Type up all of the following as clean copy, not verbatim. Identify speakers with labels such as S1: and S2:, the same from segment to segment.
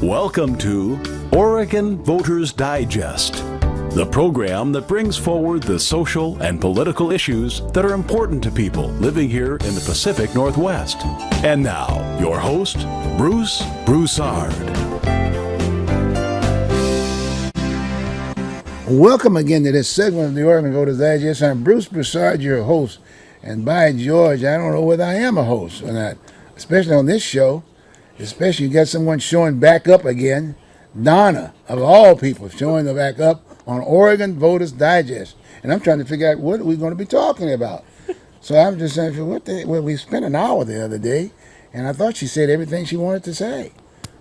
S1: Welcome to Oregon Voters Digest, the program that brings forward the social and political issues that are important to people living here in the Pacific Northwest. And now, your host, Bruce Broussard.
S2: Welcome again to this segment of the Oregon Voters Digest. I'm Bruce Broussard, your host. And by George, I don't know whether I am a host or not, especially on this show. Especially you got someone showing back up again. Donna, of all people, showing back up on Oregon Voters Digest. And I'm trying to figure out what are we going to be talking about. So I'm just saying, well, we spent an hour the other day, and I thought she said everything she wanted to say.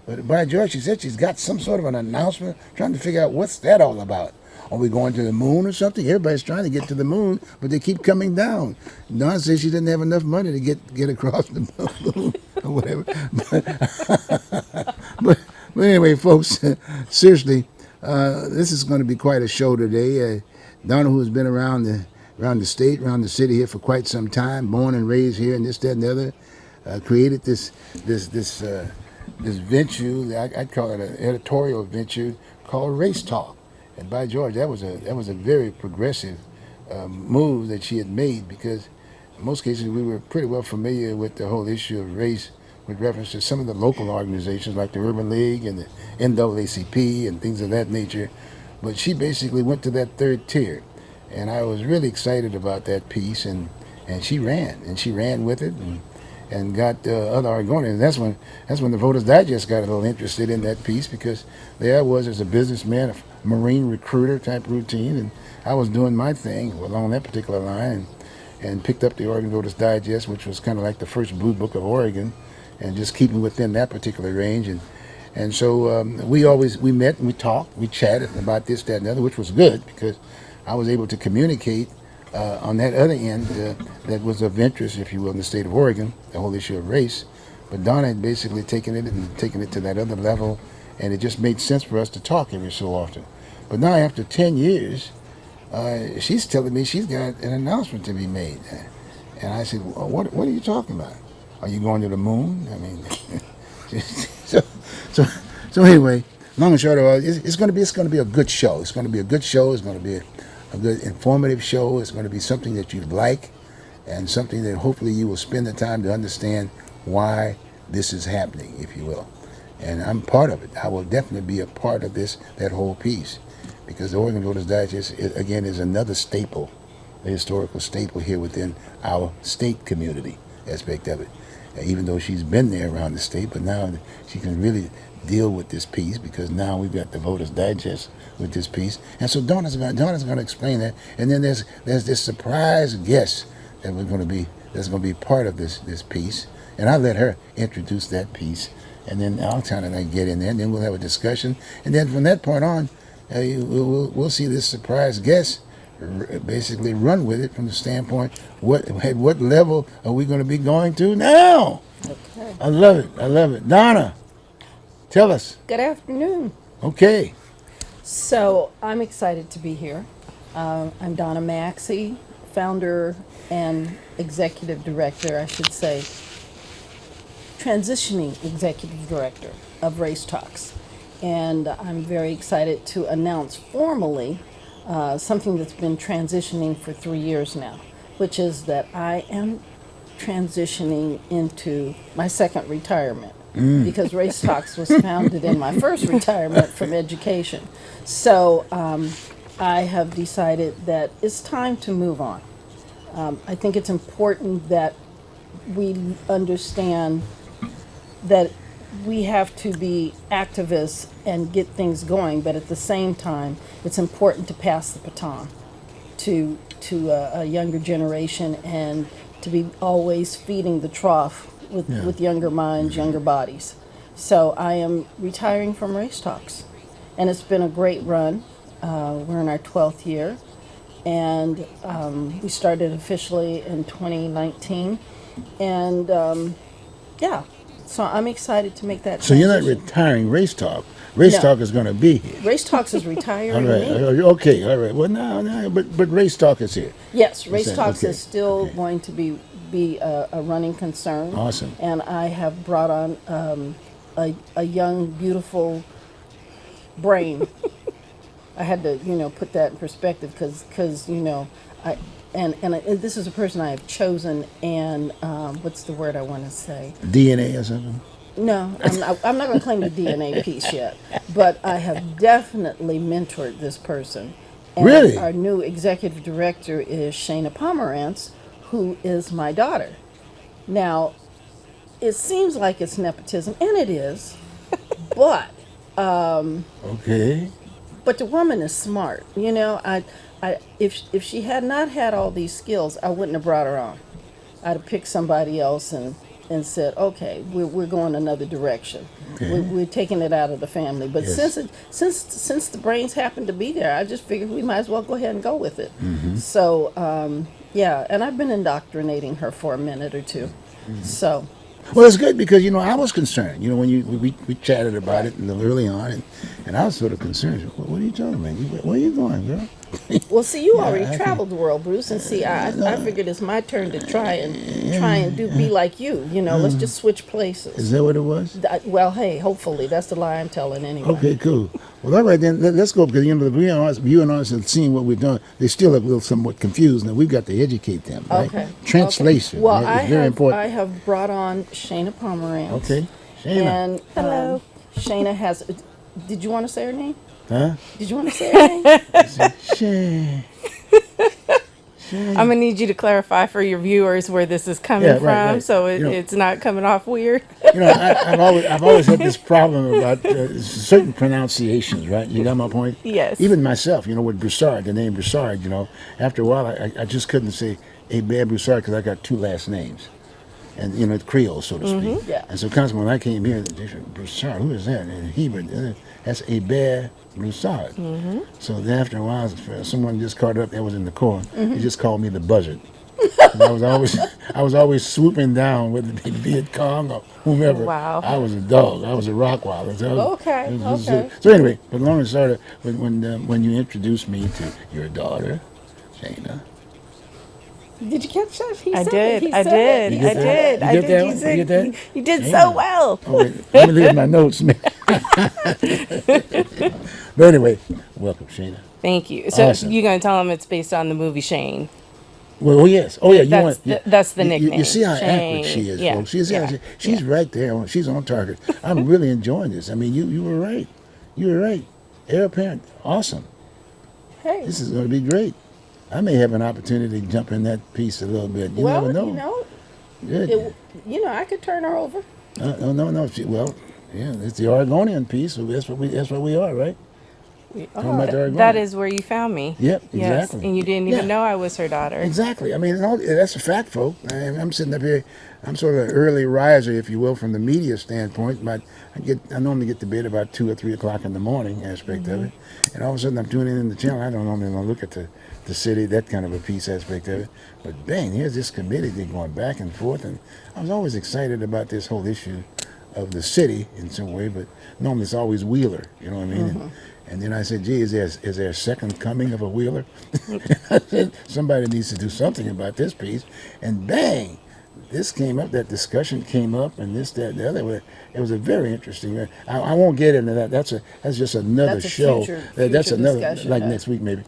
S2: But by George, she said she's got some sort of an announcement, trying to figure out what's that all about. Are we going to the moon or something? Everybody's trying to get to the moon, but they keep coming down. Donna says she didn't have enough money to get across the moon or whatever. But anyway, folks, seriously, this is going to be quite a show today. Donna, who's been around the state, around the city here for quite some time, born and raised here, and this, that, and the other, created this venture. I'd call it an editorial venture called Race Talk. And by George, that was a very progressive move that she had made, because in most cases we were pretty well familiar with the whole issue of race with reference to some of the local organizations like the Urban League and the NAACP and things of that nature. But she basically went to that third tier. And I was really excited about that piece, and she ran with it and got other Oregonians. That's when the Voters Digest got a little interested in that piece, because there I was as a businessman, a Marine recruiter type routine, and I was doing my thing along that particular line, and picked up the Oregon Voters Digest, which was kind of like the first blue book of Oregon, and just keeping within that particular range. And so we met and we talked, we chatted about this, that, and the other, which was good, because I was able to communicate on that other end that was of interest, if you will, in the state of Oregon, the whole issue of race. But Donna had basically taken it to that other level, and it just made sense for us to talk every so often. But now, after 10 years, she's telling me she's got an announcement to be made. And I said, well, what are you talking about? Are you going to the moon? I mean, so anyway, long and short of it, it's going to be a good show. It's going to be a good show. It's going to be a good informative show. It's going to be something that you like, and something that hopefully you will spend the time to understand why this is happening, if you will. And I'm part of it. I will definitely be a part of that whole piece, because the Oregon Voters Digest, again, is another staple, a historical staple here within our state community aspect of it. Even though she's been there around the state, but now she can really deal with this piece, because now we've got the Voters Digest with this piece. And so Donna's going to explain that. And then there's this surprise guest that's going to be part of this piece. And I'll let her introduce that piece, and then I'll kind of get in there, and then we'll have a discussion. And then from that point on, we'll see this surprise guest basically run with it from the standpoint, at what level are we going to be going to now?
S3: Okay.
S2: I love it. Donna, tell us.
S3: Good afternoon.
S2: Okay.
S3: So I'm excited to be here. I'm Donna Maxey, founder and executive director, I should say, transitioning executive director of Race Talks. And I'm very excited to announce formally something that's been transitioning for 3 years now, which is that I am transitioning into my second retirement, because Race Talks was founded in my first retirement from education. So I have decided that it's time to move on. I think it's important that we understand that we have to be activists and get things going, but at the same time, it's important to pass the baton to a younger generation, and to be always feeding the trough with younger minds, younger bodies. So I am retiring from Race Talks, and it's been a great run. We're in our 12th year, and we started officially in 2019, and so I'm excited to make that
S2: So
S3: transition.
S2: you're not retiring Race Talk. Race Talk is going to be here.
S3: Race Talks is retiring
S2: All right.
S3: me.
S2: Okay. All right. Well, no, but Race Talk is here.
S3: Yes, Race
S2: Okay,
S3: Talks
S2: okay,
S3: is still
S2: okay.
S3: going to be a running concern.
S2: Awesome.
S3: And I have brought on a young, beautiful brain. I had to, put that in perspective because this is a person I have chosen, and what's the word I want to say?
S2: DNA or something?
S3: No, I'm not going to claim the DNA piece yet, but I have definitely mentored this person. And
S2: Really?
S3: our new executive director is Shana Pomerantz, who is my daughter. Now, it seems like it's nepotism, and it is, but
S2: Okay.
S3: but the woman is smart. If she had not had all these skills, I wouldn't have brought her on. I'd have picked somebody else and said, okay, we're going another direction.
S2: Okay.
S3: We're taking it out of the family. But
S2: Yes.
S3: since the brains happen to be there, I just figured we might as well go ahead and go with it.
S2: Mm-hmm.
S3: So yeah, and I've been indoctrinating her for a minute or two. So
S2: Well, it's good because I was concerned. When we chatted about it a little early on, and I was sort of concerned. What are you talking about? Where are you going, girl?
S3: well, see, you
S2: Yeah,
S3: already
S2: I
S3: traveled the world, Bruce, and see, I figured it's my turn to try and be like you. Let's just switch places.
S2: Is that what it was?
S3: Well, hey, hopefully that's the lie I'm telling anyway.
S2: Okay, cool. Well, all right then. Let's go because the viewers have seen what we've done. They still are a little somewhat confused. Now we've got to educate them. Right?
S3: Okay.
S2: Translation.
S3: Okay. Well,
S2: right, is very important.
S3: I have brought on Shana Pomerantz.
S2: Okay. Shana.
S3: And
S4: Hello.
S3: Shana has. Did you want to say her name?
S2: Huh?
S3: Did you want to say her name?
S2: Shana.
S4: I'm gonna need you to clarify for your viewers where this is coming
S2: Yeah, right,
S4: from,
S2: right.
S4: so
S2: You know-
S4: it's not coming off weird.
S2: I've always had this problem about certain pronunciations, right? You got my point?
S4: Yes.
S2: Even myself, with Broussard, the name Broussard, after a while, I just couldn't say Hébert Broussard because I got two last names. And, it's Creole, so to speak.
S3: Yeah.
S2: And so consequently, when I came here, they said, Broussard, who is that? And Hebrew, that's Hébert Broussard. So then after a while, someone just caught up, that was in the Corps, he just called me the buzzard. And I was always swooping down, whether it be Viet Cong or whomever.
S4: Wow.
S2: I was a dog. I was a Rottweiler.
S3: Okay.
S2: So anyway, but long and short, when you introduced me to your daughter, Shana.
S3: Did you catch that? He
S4: I
S3: said
S4: did.
S3: it. He
S4: I
S3: said
S4: did.
S3: it.
S2: You get that? You
S4: I
S2: get
S4: did.
S2: that
S4: You
S2: one?
S4: said
S2: You get that?
S4: you did
S2: Damn.
S4: so well.
S2: Oh, wait, let me look at my notes, man. But anyway, welcome, Shana.
S4: Thank you. So
S2: Awesome.
S4: you're gonna tell them it's based on the movie Shane.
S2: Well, yes. Oh, yeah.
S4: That's the
S2: You
S4: nickname.
S2: see how
S4: Shane.
S2: accurate she is,
S4: Yeah.
S2: folks. She's
S4: Yeah.
S2: right there. She's on target. I'm really enjoying this. I mean, you were right. You were right. Heir apparent. Awesome.
S3: Hey.
S2: This is going to be great. I may have an opportunity to jump in that piece a little bit. You
S3: Well,
S2: never know. Good.
S3: I could turn her over.
S2: No. Well, yeah, it's the Oregonian piece. So that's what we are, right? Talking about the Oregonian.
S4: That is where you found me.
S2: Yep,
S4: Yes,
S2: exactly.
S4: and you didn't even
S2: Yeah.
S4: know I was her daughter.
S2: Exactly. I mean, that's a fact, folks. I'm sitting up here. I'm sort of an early riser, if you will, from the media standpoint. But I normally get to bed about 2 or 3 o'clock in the morning aspect of it, and all of a sudden I'm tuning in the channel. I don't normally look at the city, that kind of a piece aspect of it. But bang, here's this committee thing going back and forth, and I was always excited about this whole issue of the city in some way. But normally it's always Wheeler, you know what I mean? And then I said, gee, is there a second coming of a Wheeler? I said, somebody needs to do something about this piece. And bang, this came up, that discussion came up, and this, that, the other. It was a very interesting. I won't get into that. That's just another
S3: That's a
S2: show.
S3: future
S2: That's another,
S3: discussion,
S2: like
S3: yeah.
S2: next week maybe.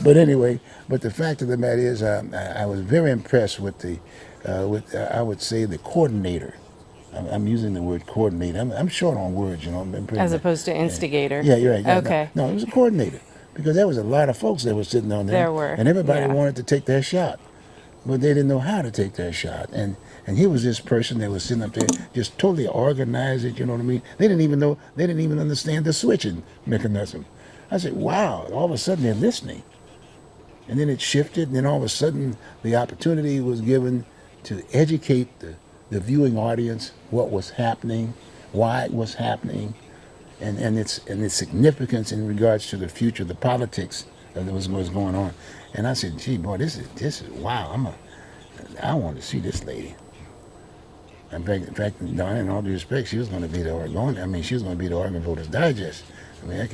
S2: But anyway, the fact of the matter is, I was very impressed with I would say the coordinator. I'm using the word coordinator. I'm short on words, I'm pretty
S4: As
S2: much-
S4: opposed to instigator.
S2: Yeah, you're right. Yeah,
S4: Okay.
S2: No, it was a coordinator because there was a lot of folks that were sitting on there.
S4: There were,
S2: and everybody
S4: yeah.
S2: wanted to take their shot, but they didn't know how to take their shot. And he was this person that was sitting up there, just totally organized it. You know what I mean? They didn't even know. They didn't even understand the switching mechanism. I said, wow! All of a sudden they're listening, and then it shifted, and then all of a sudden the opportunity was given to educate the viewing audience what was happening, why it was happening, and its significance in regards to the future, the politics that was going on. And I said, gee, boy, this is wow. I want to see this lady. In fact, Donna, in all due respect, she was going to be the Oregon. I mean, she was going to be the Oregon Voters Digest. I mean,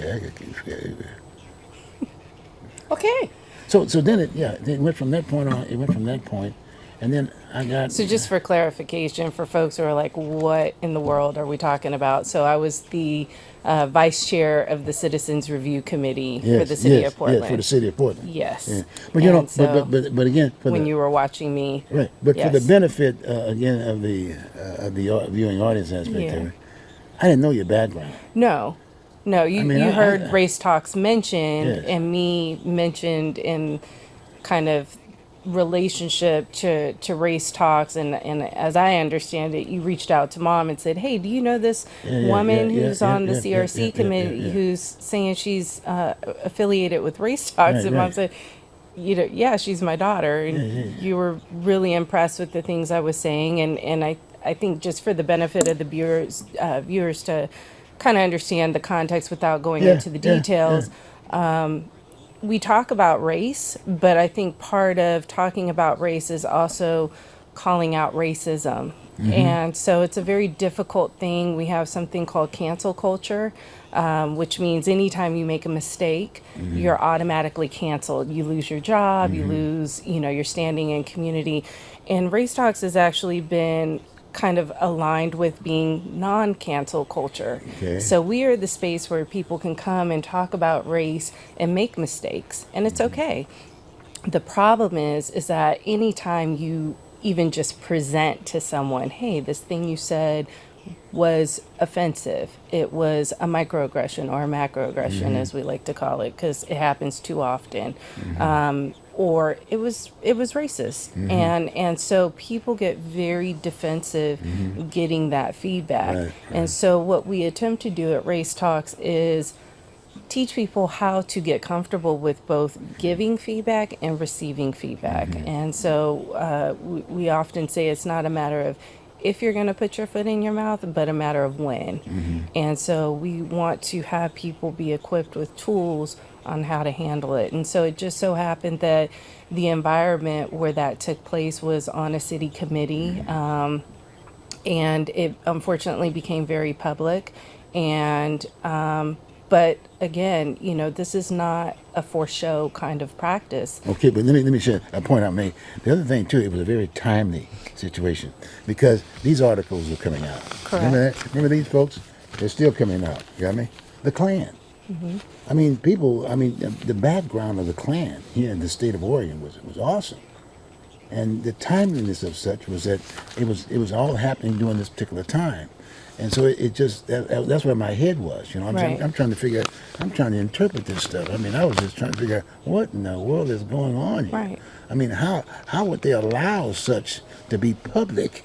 S3: Okay.
S2: So then it went from that point on. It went from that point, And then I got.
S4: So just for clarification, for folks who are like, what in the world are we talking about? So I was the vice chair of the Citizens Review Committee for the city of Portland.
S2: Yes, for the city of Portland.
S4: Yes.
S2: Yeah. But you know,
S4: And so
S2: but again, for
S4: when
S2: the
S4: you were watching me,
S2: right, but for the
S4: yes.
S2: benefit again of the viewing audience aspect
S4: Yeah.
S2: of it, I didn't know your background.
S4: No, you,
S2: mean,
S4: you
S2: I-
S4: heard
S2: I-
S4: race talks mentioned
S2: Yes.
S4: and me mentioned in kind of relationship to race talks, and as I understand it, you reached out to mom and said, hey, do you know this woman who's on the CRC committee who's saying she's affiliated with race talks?
S2: Right,
S4: And mom
S2: right.
S4: said, yeah, she's my daughter. And you were really impressed with the things I was saying. And I think just for the benefit of the viewers to kind of understand the context without going into the details, we talk about race, but I think part of talking about race is also calling out racism. And so it's a very difficult thing. We have something called cancel culture, which means anytime you make a mistake, you're automatically canceled. You lose your job, you lose, your standing in community. And Race Talks has actually been kind of aligned with being non-cancel culture.
S2: Okay.
S4: So we are the space where people can come and talk about race and make mistakes, and it's okay. The problem is that anytime you even just present to someone, hey, this thing you said was offensive, it was a microaggression or a macroaggression, as we like to call it, because it happens too often. Or it was racist, and so people get very defensive getting that feedback.
S2: Right,
S4: And so what we attempt to do at Race Talks is teach people how to get comfortable with both giving feedback and receiving feedback. And so we often say it's not a matter of if you're going to put your foot in your mouth, but a matter of when. And so we want to have people be equipped with tools on how to handle it. And so it just so happened that the environment where that took place was on a city committee, and it unfortunately became very public. And but again, this is not a for show kind of practice.
S2: Okay, but let me share a point I made. The other thing too, it was a very timely situation because these articles were coming out.
S4: Correct.
S2: Remember that? Remember these folks? They're still coming out. You got me? The Klan. I mean, the background of the Klan here in the state of Oregon was awesome, and the timeliness of such was that it was all happening during this particular time. And so it just that's where my head was,
S4: Right.
S2: I'm trying to interpret this stuff. I mean, I was just trying to figure out what in the world is going on here.
S4: Right.
S2: I mean, how would they allow such to be public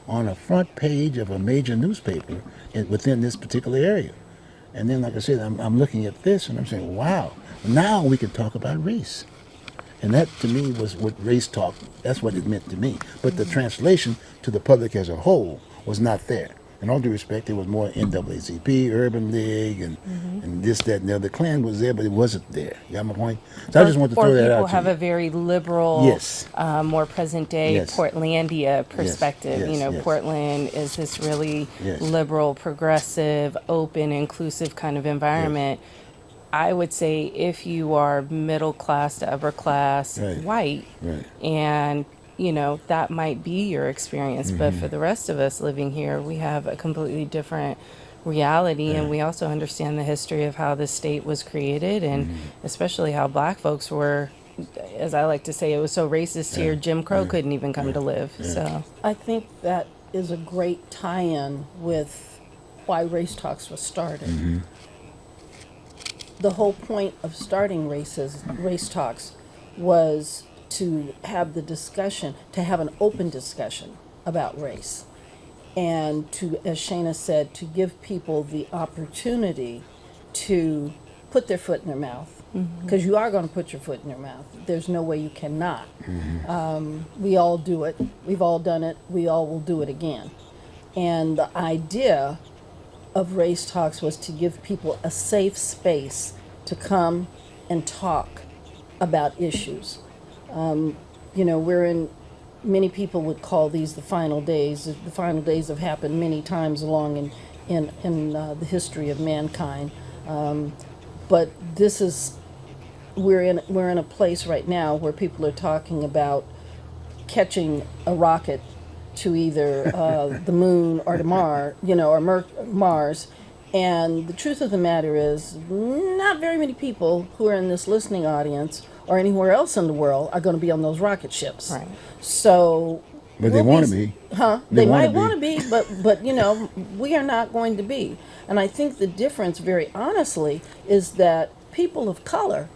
S2: on a front page of a major newspaper within this particular area? And then, like I said, I'm looking at this and I'm saying, wow, now we can talk about race. And that to me was what race talk, that's what it meant to me. But the translation to the public as a whole was not there. In all due respect, it was more NAACP, Urban League, and this, that, and the other. Klan was there, but it wasn't there. You got my point? So I just want to throw that out
S4: Or people
S2: to
S4: have
S2: you.
S4: a very liberal,
S2: Yes.
S4: more present day
S2: Yes.
S4: Portlandia perspective.
S2: Yes, yes.
S4: Portland is this really
S2: Yes.
S4: liberal, progressive, open, inclusive kind of environment. I would say if you are middle class to upper class,
S2: Right.
S4: white,
S2: Right.
S4: and that might be your experience, but for the rest of us living here, we have a completely different reality, and we also understand the history of how this state was created, and especially how black folks were, as I like to say, it was so racist here, Jim Crow couldn't even come to live. So
S3: I think that is a great tie-in with why Race Talks was started. The whole point of starting Race Talks was to have the discussion, to have an open discussion about race. And to, as Shana said, to give people the opportunity to put their foot in their mouth. Because you are going to put your foot in your mouth. There's no way you cannot. We all do it. We've all done it. We all will do it again. And the idea of Race Talks was to give people a safe space to come and talk about issues. We're in, many people would call these the final days. The final days have happened many times along in the history of mankind. But this is, we're in a place right now where people are talking about catching a rocket to either the moon or to Mars, or Mars. And the truth of the matter is, not very many people who are in this listening audience or anywhere else in the world are going to be on those rocket ships.
S4: Right.
S3: So,
S2: But they want to be.
S3: huh?
S2: They
S3: They
S2: wanna
S3: might
S2: be.
S3: want to be, but we are not going to be. And I think the difference, very honestly, is that people of color,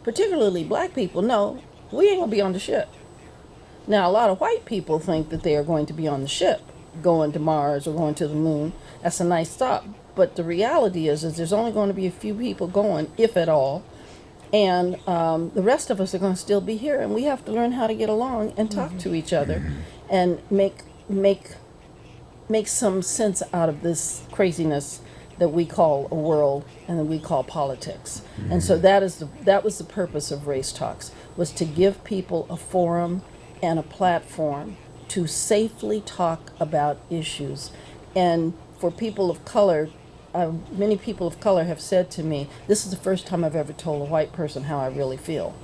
S3: particularly black people, no, we ain't gonna be on the ship. Now, a lot of white people think that they are going to be on the ship, going to Mars or going to the moon. That's a nice stop. But the reality is there's only going to be a few people going, if at all. And the rest of us are going to still be here. And we have to learn how to get along and talk to each other and make some sense out of this craziness that we call a world and that we call politics. And so that was the purpose of Race Talks, was to give people a forum and a platform to safely talk about issues. And for people of color, many people of color have said to me, this is the first time I've ever told a white person how I really feel.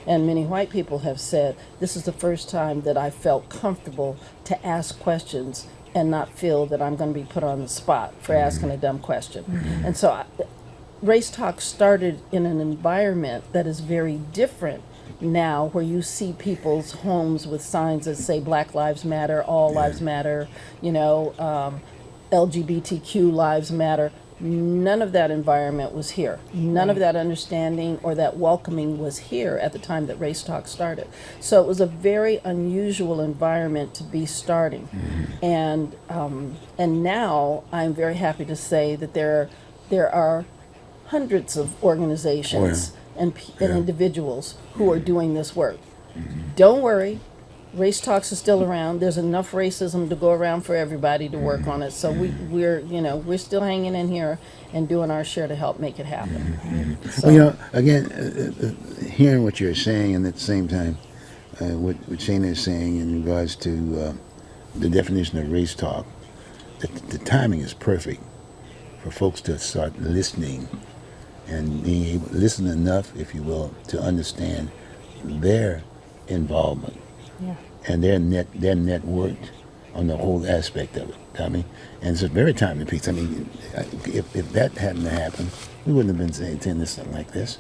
S3: And many white people have said, this is the first time that I felt comfortable to ask questions and not feel that I'm going to be put on the spot for asking a dumb question. And so Race Talk started in an environment that is very different now, where you see people's homes with signs that say Black Lives Matter, All Lives Matter, LGBTQ Lives Matter. None of that environment was here. None of that understanding or that welcoming was here at the time that Race Talk started. So it was a very unusual environment to be starting. And now I'm very happy to say that there are hundreds of organizations and individuals who are doing this work. Don't worry, Race Talks is still around. There's enough racism to go around for everybody to work on it. So we're still hanging in here and doing our share to help make it happen. So,
S2: Well, again, hearing what you're saying, and at the same time, what Shana is saying in regards to the definition of race talk, the timing is perfect for folks to start listening and being able to listen enough, if you will, to understand their involvement and their networked on the whole aspect of it. I mean, and it's a very timely piece. I mean, if that hadn't happened, we wouldn't have been attending something like this.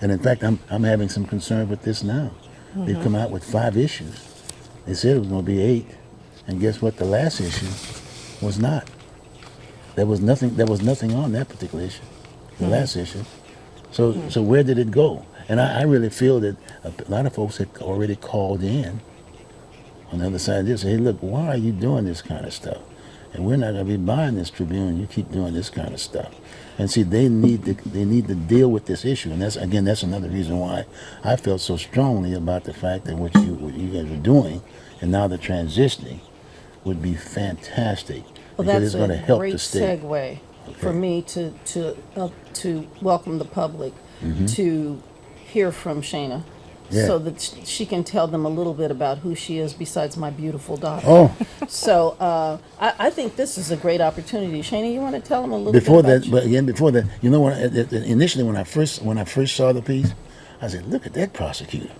S2: And in fact, I'm having some concern with this now. They've come out with 5 issues. They said it was going to be 8, and guess what? The last issue was not. There was nothing on that particular issue. The last issue. So where did it go? And I really feel that a lot of folks had already called in on the other side of this. Hey, look, why are you doing this kind of stuff? And we're not going to be buying this Tribune. You keep doing this kind of stuff. And see, they need to deal with this issue. And that's another reason why I felt so strongly about the fact that what you guys are doing, and now the transitioning, would be fantastic.
S3: well,
S2: Because
S3: that's
S2: it's going to
S3: a
S2: help
S3: great
S2: the state.
S3: segue for me to welcome the public to hear from Shana.
S2: Yeah.
S3: So that she can tell them a little bit about who she is besides my beautiful daughter.
S2: Oh,
S3: So I think this is a great opportunity. Shana, you want to tell them a little
S2: before
S3: bit about
S2: that, but again, before that, you know what? Initially, when I first saw the piece, I said, "Look at that prosecutor.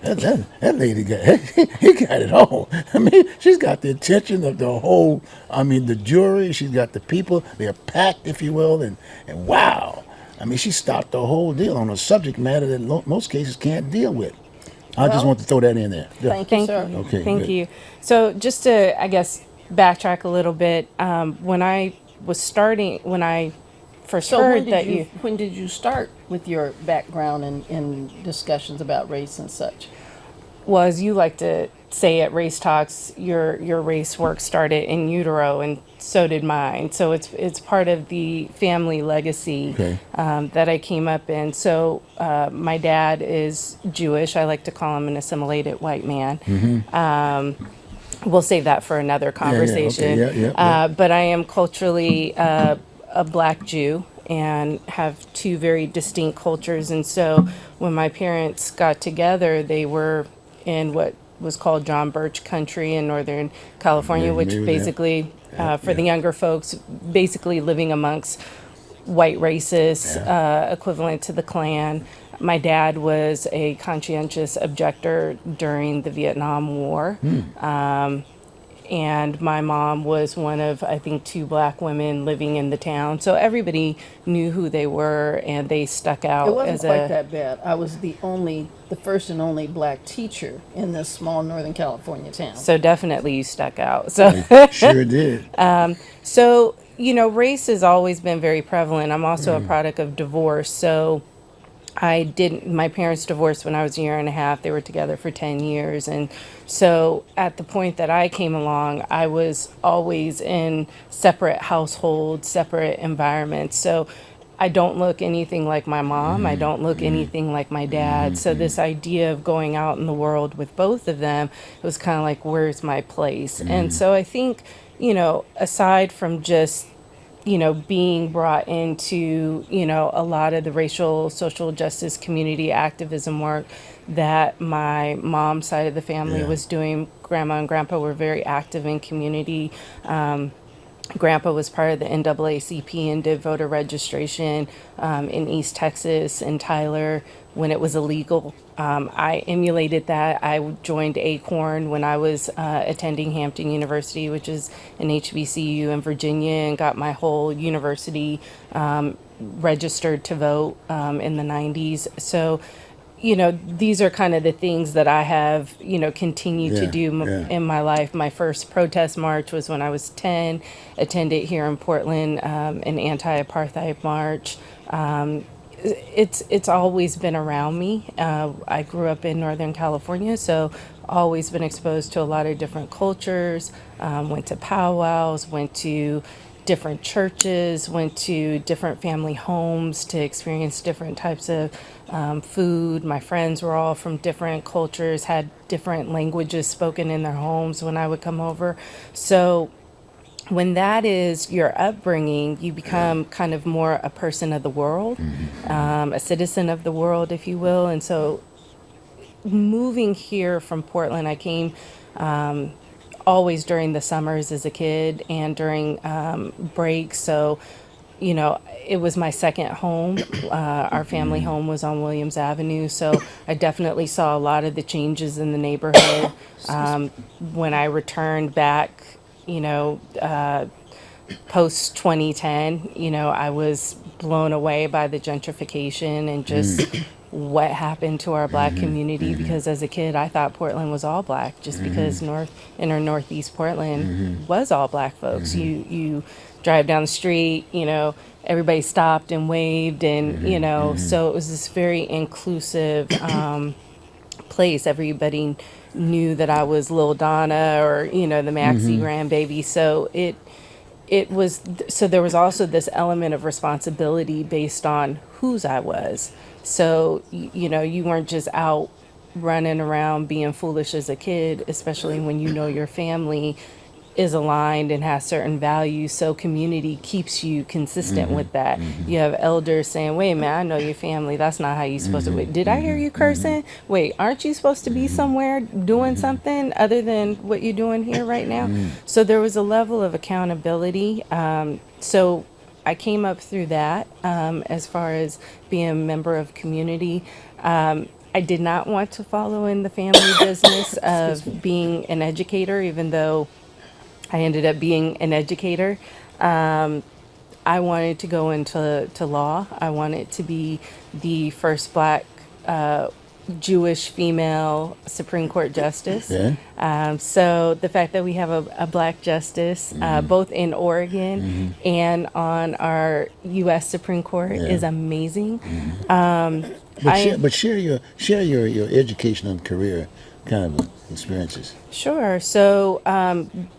S2: That lady he got it all. I mean, she's got the attention of the whole. I mean, the jury. She's got the people. They're packed, if you will, and wow. I mean, she stopped the whole deal on a subject matter that most cases can't deal with. I just
S3: Well,
S2: want to throw that in there. Yeah.
S3: Thank you,
S4: Thank
S3: sir.
S4: you.
S2: Okay,
S4: Thank
S2: good.
S4: you. So just to, I guess, backtrack a little bit, when I first
S3: So
S4: heard that you
S3: when did you start with your background in discussions about race and such?
S4: was, you like to say at Race Talks, your race work started in utero, and so did mine. So it's part of the family legacy
S2: Okay.
S4: that I came up in. So my dad is Jewish. I like to call him an assimilated white man. We'll save that for another conversation.
S2: Yeah.
S4: But I am culturally a black Jew and have 2 very distinct cultures. And so when my parents got together, they were in what was called John Birch country in Northern California,
S2: Yeah,
S4: which
S2: maybe that.
S4: basically, for the younger folks, basically living amongst white racists, equivalent to the Klan. My dad was a conscientious objector during the Vietnam War. And my mom was one of, I think, two black women living in the town. So everybody knew who they were, and they stuck
S3: It
S4: out
S3: wasn't
S4: as
S3: quite that bad. I was the first and only black teacher in this small Northern California town.
S4: so definitely you stuck out. So,
S2: Sure did.
S4: so, race has always been very prevalent. I'm also a product of divorce. So my parents divorced when I was a year and a half. They were together for 10 years. And so at the point that I came along, I was always in separate households, separate environments. So I don't look anything like my mom. I don't look anything like my dad. So this idea of going out in the world with both of them, it was kind of like, where's my place? And so I think, aside from just being brought into, a lot of the racial social justice community activism work that my mom's side of the family was doing. Grandma and grandpa were very active in community. Grandpa was part of the NAACP and did voter registration in East Texas and Tyler when it was illegal. I emulated that. I joined ACORN when I was attending Hampton University, which is an HBCU in Virginia, and got my whole university registered to vote in the 90s. So, these are kind of the things that I have, continued to do in my life. My first protest march was when I was 10, attended here in Portland, an anti-apartheid march. It's always been around me. I grew up in Northern California, so always been exposed to a lot of different cultures, went to powwows, went to different churches, went to different family homes to experience different types of food. My friends were all from different cultures, had different languages spoken in their homes when I would come over. So when that is your upbringing, you become kind of more a person of the world, a citizen of the world, if you will. And so moving here from Portland, I came always during the summers as a kid and during breaks. So, it was my second home. Our family home was on Williams Avenue. So I definitely saw a lot of the changes in the neighborhood. When I returned back, post 2010, I was blown away by the gentrification and just what happened to our black community, because as a kid I thought Portland was all black just because northeast Portland was all black folks. You drive down the street, everybody stopped and waved, and so it was this very inclusive place. Everybody knew that I was Lil Donna or the Maxie grandbaby. So there was also this element of responsibility based on whose I was. So, you weren't just out running around being foolish as a kid, especially when your family is aligned and has certain values. So community keeps you consistent with that. You have elders saying, wait a minute, I know your family. That's not how you're supposed to. Wait, did I hear you cursing? Wait, aren't you supposed to be somewhere doing something other than what you're doing here right now? So there was a level of accountability. So I came up through that as far as being a member of community. I did not want to follow in the family business of being an educator, even though I ended up being an educator. I wanted to go into law. I wanted to be the first black Jewish female Supreme Court justice. So the fact that we have a black justice, both in Oregon and on our U.S. Supreme Court, is amazing.
S2: But share your education and career kind of experiences.
S4: Sure. So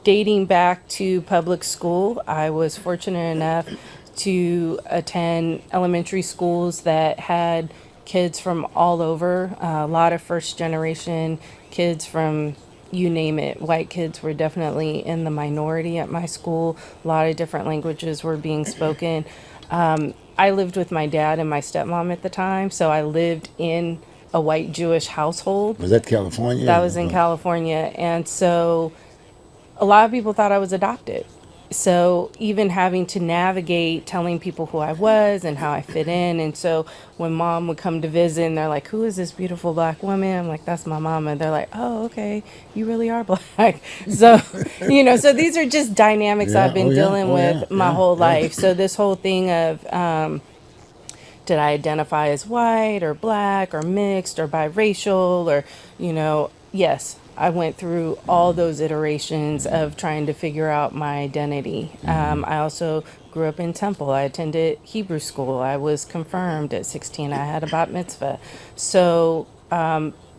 S4: dating back to public school, I was fortunate enough to attend elementary schools that had kids from all over, a lot of first generation kids from you name it. White kids were definitely in the minority at my school. A lot of different languages were being spoken. I lived with my dad and my stepmom at the time, so I lived in a white Jewish household.
S2: Was that California?
S4: That was in California. And so a lot of people thought I was adopted. So even having to navigate telling people who I was and how I fit in. And so when mom would come to visit and they're like, who is this beautiful black woman? I'm like, that's my mama. And they're like, oh, okay, you really are black. So, so these are just dynamics
S2: Yeah.
S4: I've been
S2: Oh yeah.
S4: dealing
S2: Oh yeah.
S4: with my
S2: Yeah.
S4: whole
S2: Yeah.
S4: life. So this whole thing of, did I identify as white or black or mixed or biracial or, yes, I went through all those iterations of trying to figure out my identity. I also grew up in Temple. I attended Hebrew school. I was confirmed at 16. I had a bat mitzvah. So,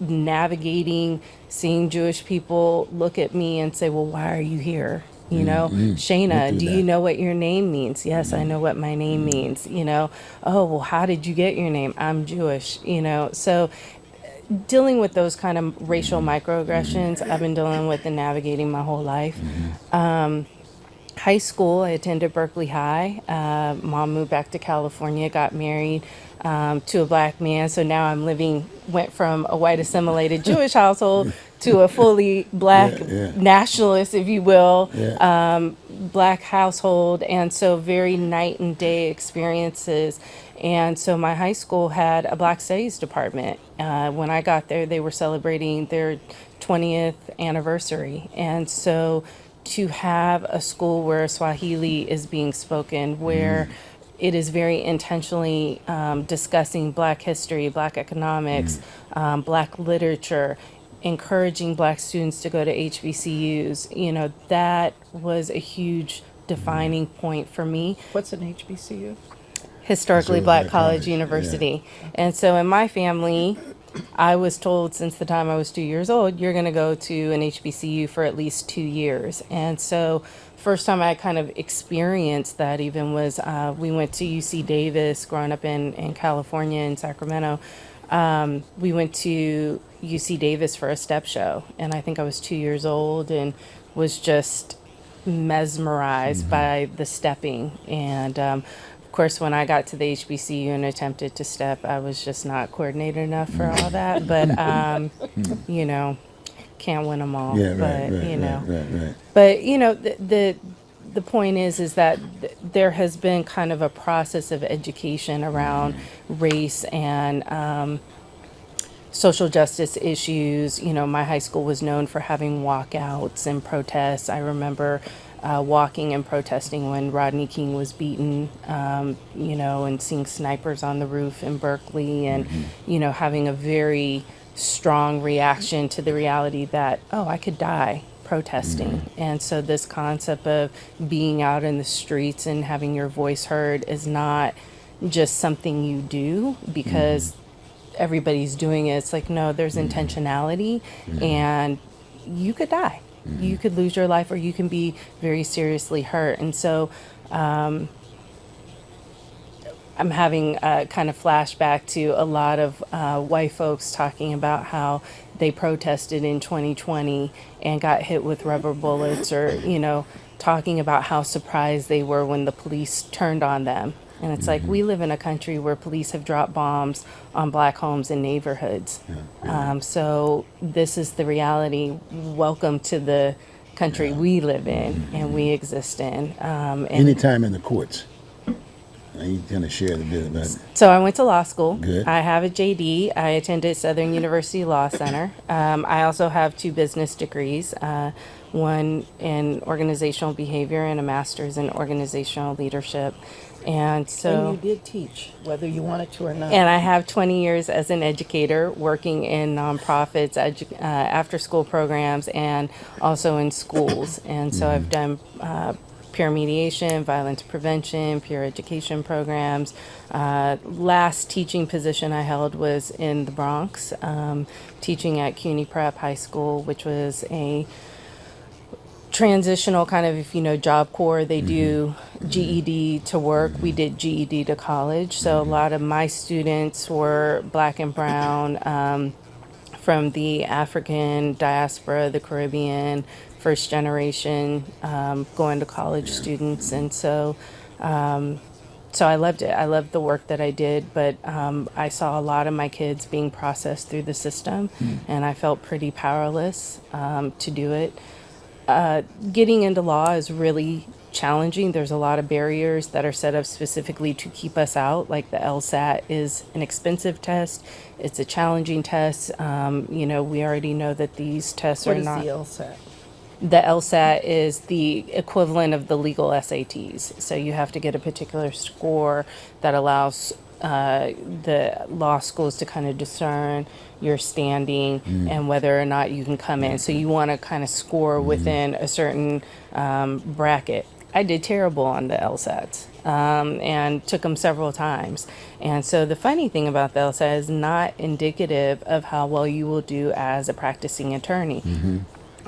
S4: navigating, seeing Jewish people look at me and say, well, why are you here?
S2: Went
S4: Shayna,
S2: through
S4: do you
S2: that.
S4: know what your name means? Yes, I know what my name means. Oh, well, how did you get your name? I'm Jewish, So dealing with those kind of racial microaggressions, I've been dealing with and navigating my whole life. High school, I attended Berkeley High. Mom moved back to California, got married to a black man. So now went from a white assimilated Jewish household to a fully black
S2: Yeah. Yeah.
S4: nationalist, if you will,
S2: Yeah.
S4: black household. And so very night and day experiences. And so my high school had a Black Studies department. When I got there, they were celebrating their 20th anniversary. And so to have a school where Swahili is being spoken, where it is very intentionally discussing Black history, Black economics, Black literature, encouraging Black students to go to HBCUs, that was a huge defining point for me.
S3: What's an HBCU?
S4: Historically
S2: So
S4: Black
S2: Black
S4: College
S2: College. Yeah.
S4: University. And so in my family, I was told since the time I was 2 years old, you're going to go to an HBCU for at least 2 years. And so first time I kind of experienced that even was we went to UC Davis growing up in California in Sacramento. We went to UC Davis for a step show. And I think I was 2 years old and was just mesmerized by the stepping. And of course, when I got to the HBCU and attempted to step, I was just not coordinated enough for all that. But, can't win them all.
S2: Yeah.
S4: But,
S2: Right.
S4: but, the point is that there has been kind of a process of education around race and social justice issues. My high school was known for having walkouts and protests. I remember walking and protesting when Rodney King was beaten, and seeing snipers on the roof in Berkeley and, having a very strong reaction to the reality that, oh, I could die protesting. And so this concept of being out in the streets and having your voice heard is not just something you do because everybody's doing it. It's like, no, there's intentionality and you could die. You could lose your life or you can be very seriously hurt. And so I'm having a kind of flashback to a lot of white folks talking about how they protested in 2020 and got hit with rubber bullets or, talking about how surprised they were when the police turned on them. And it's like, we live in a country where police have dropped bombs on black homes and neighborhoods. So this is the reality. Welcome to the country we live in and we exist in.
S2: Anytime in the courts. You kind of share the bit about it.
S4: So I went to law school.
S2: Good.
S4: I have a JD. I attended Southern University Law Center. I also have 2 business degrees, one in organizational behavior and a master's in organizational leadership. And so,
S3: And you did teach, whether you wanted to or not.
S4: and I have 20 years as an educator working in nonprofits, after school programs, and also in schools. And so I've done peer mediation, violence prevention, peer education programs. Last teaching position I held was in the Bronx, teaching at CUNY Prep High School, which was a transitional kind of, if you know Job Corps, they do GED to work. We did GED to college. So a lot of my students were black and brown, from the African diaspora, the Caribbean, first generation, going to college students. And so I loved it. I loved the work that I did, but I saw a lot of my kids being processed through the system, and I felt pretty powerless to do it. Getting into law is really challenging. There's a lot of barriers that are set up specifically to keep us out. Like the LSAT is an expensive test. It's a challenging test. We already know that these tests
S3: What
S4: are
S3: is
S4: not.
S3: the LSAT?
S4: The LSAT is the equivalent of the legal SATs. So you have to get a particular score that allows the law schools to kind of discern your standing and whether or not you can come in. So you want to kind of score within a certain bracket. I did terrible on the LSATs and took them several times. And so the funny thing about the LSAT is not indicative of how well you will do as a practicing attorney.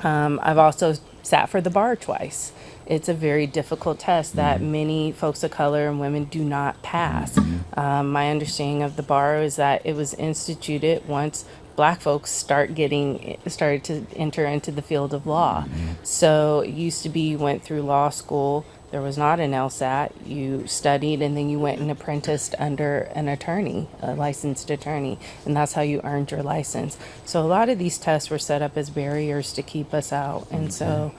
S4: I've also sat for the bar twice. It's a very difficult test that many folks of color and women do not pass. My understanding of the bar is that it was instituted once black folks started to enter into the field of law. So it used to be you went through law school. There was not an LSAT. You studied and then you went and apprenticed under an attorney, a licensed attorney, and that's how you earned your license. So a lot of these tests were set up as barriers to keep us out. And so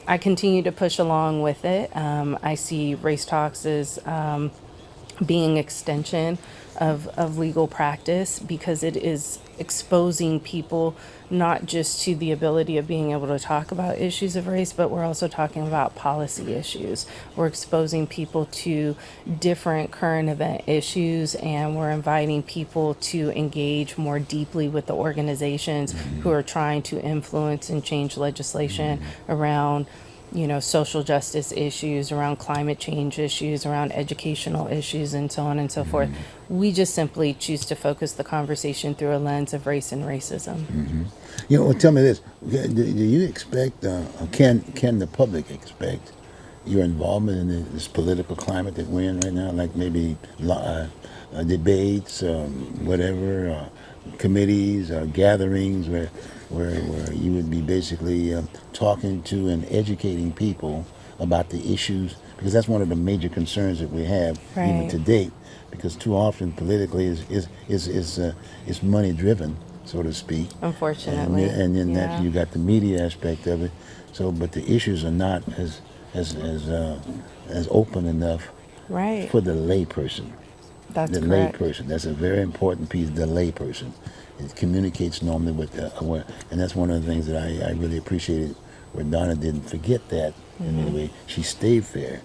S4: I continue to push along with it. I see Race Talks as being extension of legal practice because it is exposing people not just to the ability of being able to talk about issues of race, but we're also talking about policy issues. We're exposing people to different current event issues, and we're inviting people to engage more deeply with the organizations who are trying to influence and change legislation around social justice issues, around climate change issues, around educational issues, and so on and so forth. We just simply choose to focus the conversation through a lens of race and racism.
S2: Well, tell me this: do you expect, can the public expect your involvement in this political climate that we're in right now, like maybe debates, whatever, committees, gatherings where you would be basically talking to and educating people about the issues, because that's one of the major concerns that we have even
S4: Right.
S2: to date, because too often politically is money driven, so to speak.
S4: Unfortunately.
S2: And then
S4: Yeah.
S2: that you got the media aspect of it. So, but the issues are not as open enough
S4: Right.
S2: for the layperson.
S4: That's
S2: The
S4: correct.
S2: layperson. That's a very important piece. The layperson. It communicates normally with and that's one of the things that I really appreciated. Where Donna didn't forget that in any way. She stayed there.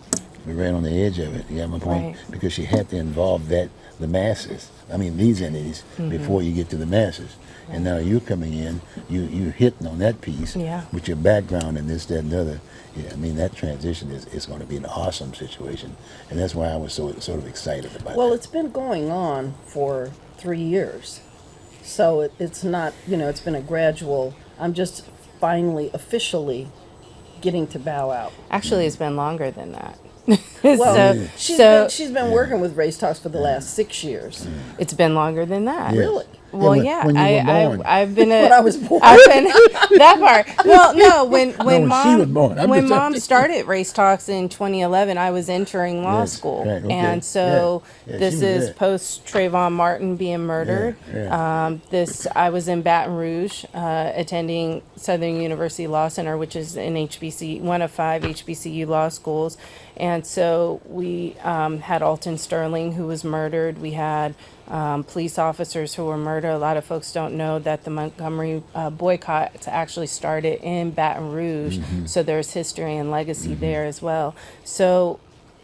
S2: We ran on the edge of it. You got my point?
S4: Right.
S2: Because she had to involve the masses. I mean, these entities before you get to the masses. And now you're coming in, you hitting on that piece
S4: Yeah.
S2: with your background and this, that, and the other. Yeah, I mean, that transition is going to be an awesome situation. And that's why I was so sort of excited about
S3: Well,
S2: that.
S3: it's been going on for 3 years. So it's not, it's been a gradual, I'm just finally, officially getting to bow out.
S4: Actually, it's been longer than that.
S3: Well,
S4: so
S3: she's been working with Race Talks for the last 6 years.
S4: it's been longer than that.
S2: Yes.
S3: Really?
S4: Well,
S2: when-
S4: yeah,
S2: when you were born.
S4: I've been
S3: When I was born.
S4: I've been that part. Well, no, when
S2: when she
S4: mom
S2: was born. I'm
S4: when
S2: just-
S4: mom started Race Talks in 2011, I was entering law
S2: Yes,
S4: school,
S2: right, okay.
S4: and so
S2: Yeah, she
S4: this
S2: was
S4: is
S2: there.
S4: post Trayvon Martin being murdered.
S2: Yeah.
S4: This I was in Baton Rouge, attending Southern University Law Center, which is an HBC, one of 5 HBCU law schools, and so we had Alton Sterling, who was murdered. We had police officers who were murdered. A lot of folks don't know that the Montgomery boycott actually started in Baton Rouge, so there's history and legacy there as well. So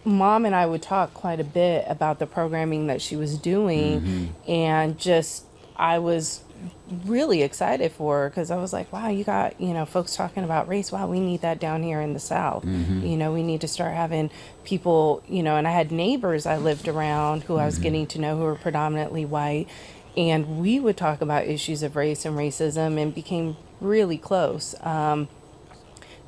S4: Mom and I would talk quite a bit about the programming that she was doing, and just I was really excited for her because I was like, wow, you got, folks talking about race. Wow, we need that down here in the South. We need to start having people, and I had neighbors I lived around who I was getting to know who were predominantly white. And we would talk about issues of race and racism and became really close.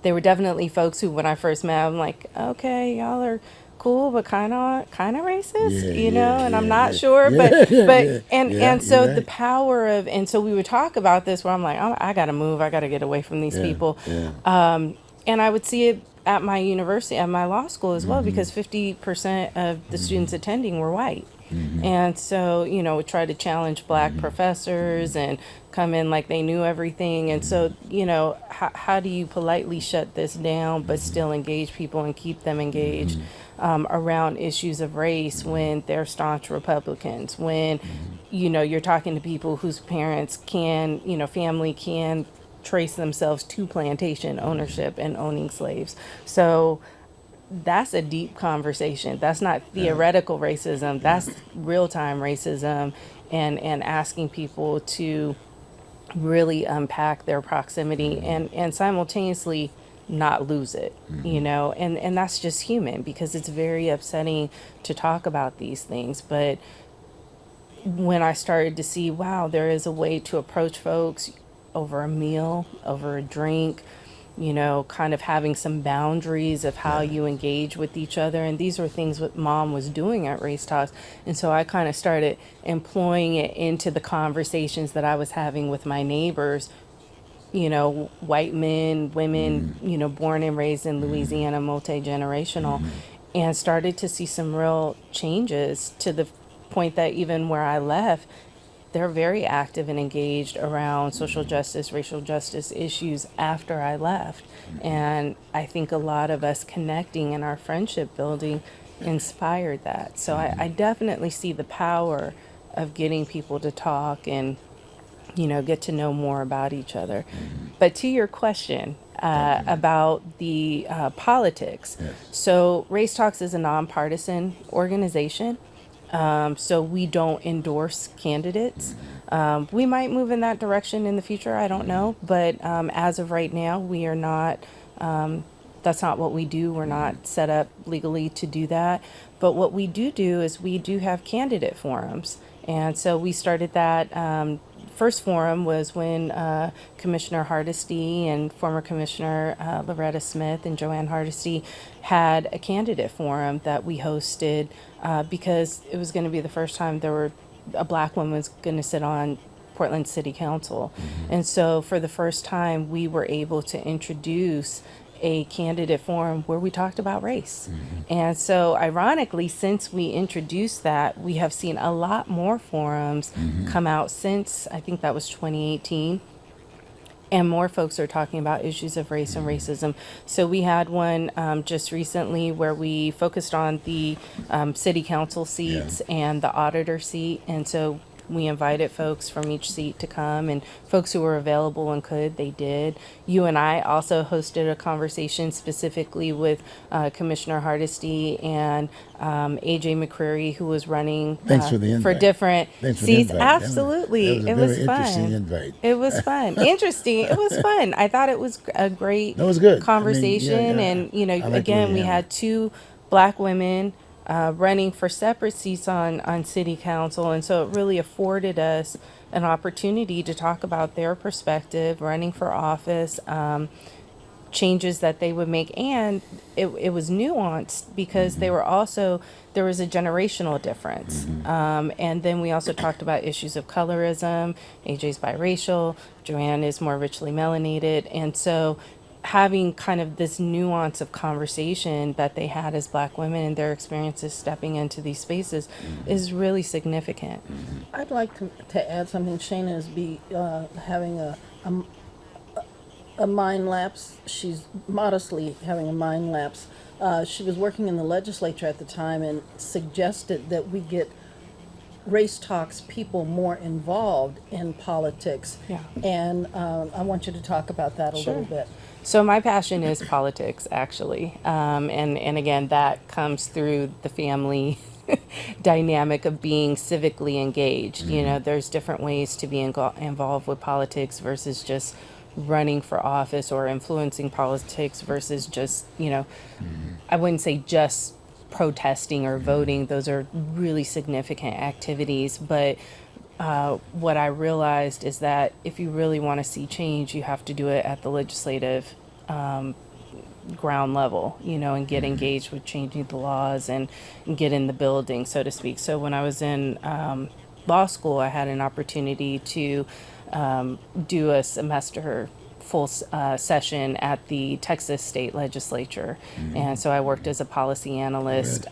S4: There were definitely folks who, when I first met, I'm like, okay, y'all are cool, but kind of racist, and I'm not sure, but so
S2: you're
S4: the
S2: right.
S4: power of, and so we would talk about this where I'm like, oh, I got to move, I got to get away from these people. And I would see it at my university, at my law school as well, because 50% of the students attending were white. And so, we try to challenge black professors and come in like they knew everything. And so, how do you politely shut this down but still engage people and keep them engaged around issues of race when they're staunch Republicans, when, you're talking to people whose parents can, family can trace themselves to plantation ownership and owning slaves. So that's a deep conversation. That's not theoretical racism. That's real time racism, and asking people to really unpack their proximity and simultaneously not lose it, and that's just human because it's very upsetting to talk about these things. But when I started to see, wow, there is a way to approach folks over a meal, over a drink, kind of having some boundaries of how you engage with each other. And these were things what Mom was doing at Race Talks. And so I kind of started employing it into the conversations that I was having with my neighbors, white men, women, born and raised in Louisiana, multi-generational, and started to see some real changes to the point that even where I left, they're very active and engaged around social justice, racial justice issues after I left. And I think a lot of us connecting in our friendship building inspired that. So I definitely see the power of getting people to talk and, get to know more about each other. But to your question about the politics, so Race Talks is a nonpartisan organization. So we don't endorse candidates. We might move in that direction in the future. I don't know. But as of right now, we are not, that's not what we do. We're not set up legally to do that. But what we do is we do have candidate forums. And so we started that. First forum was when Commissioner Hardesty and former Commissioner Loretta Smith and Joanne Hardesty had a candidate forum that we hosted because it was going to be the first time a black woman was going to sit on Portland City Council. And so for the first time, we were able to introduce a candidate forum where we talked about race. And so ironically, since we introduced that, we have seen a lot more forums come out since, I think that was 2018. And more folks are talking about issues of race and racism. So we had one just recently where we focused on the city council seats and the auditor seat. And so we invited folks from each seat to come, and folks who were available and they did. You and I also hosted a conversation specifically with Commissioner Hardesty and AJ McCreary, who was running
S2: Thanks for the invite.
S4: for different
S2: Thanks for the
S4: seats.
S2: invite.
S4: Absolutely.
S2: That was a
S4: It
S2: very
S4: was
S2: interesting
S4: fun.
S2: invite.
S4: It was fun. Interesting. It was fun. I thought it was a great
S2: That was good.
S4: conversation.
S2: I mean,
S4: And,
S2: I like
S4: again,
S2: where
S4: we
S2: you
S4: had two black women running for separate seats on city council. And so it really afforded us an opportunity to talk about their perspective, running for office, changes that they would make. And it was nuanced because there was a generational difference. And then we also talked about issues of colorism. AJ's biracial, Joanne is more richly melanated. And so having kind of this nuance of conversation that they had as black women and their experiences stepping into these spaces is really significant.
S3: I'd like to add something. Shana is having a mind lapse. She's modestly having a mind lapse. She was working in the legislature at the time and suggested that we get Race Talks people more involved in politics.
S4: Yeah.
S3: And I want you to talk about that a little bit.
S4: So my passion is politics, actually, and again, that comes through the family dynamic of being civically engaged. There's different ways to be involved with politics versus just running for office or influencing politics versus just, I wouldn't say just protesting or voting. Those are really significant activities, but what I realized is that if you really want to see change, you have to do it at the legislative ground level, and get engaged with changing the laws and get in the building, so to speak. So when I was in law school, I had an opportunity to do a semester full session at the Texas state legislature. And so I worked as a policy analyst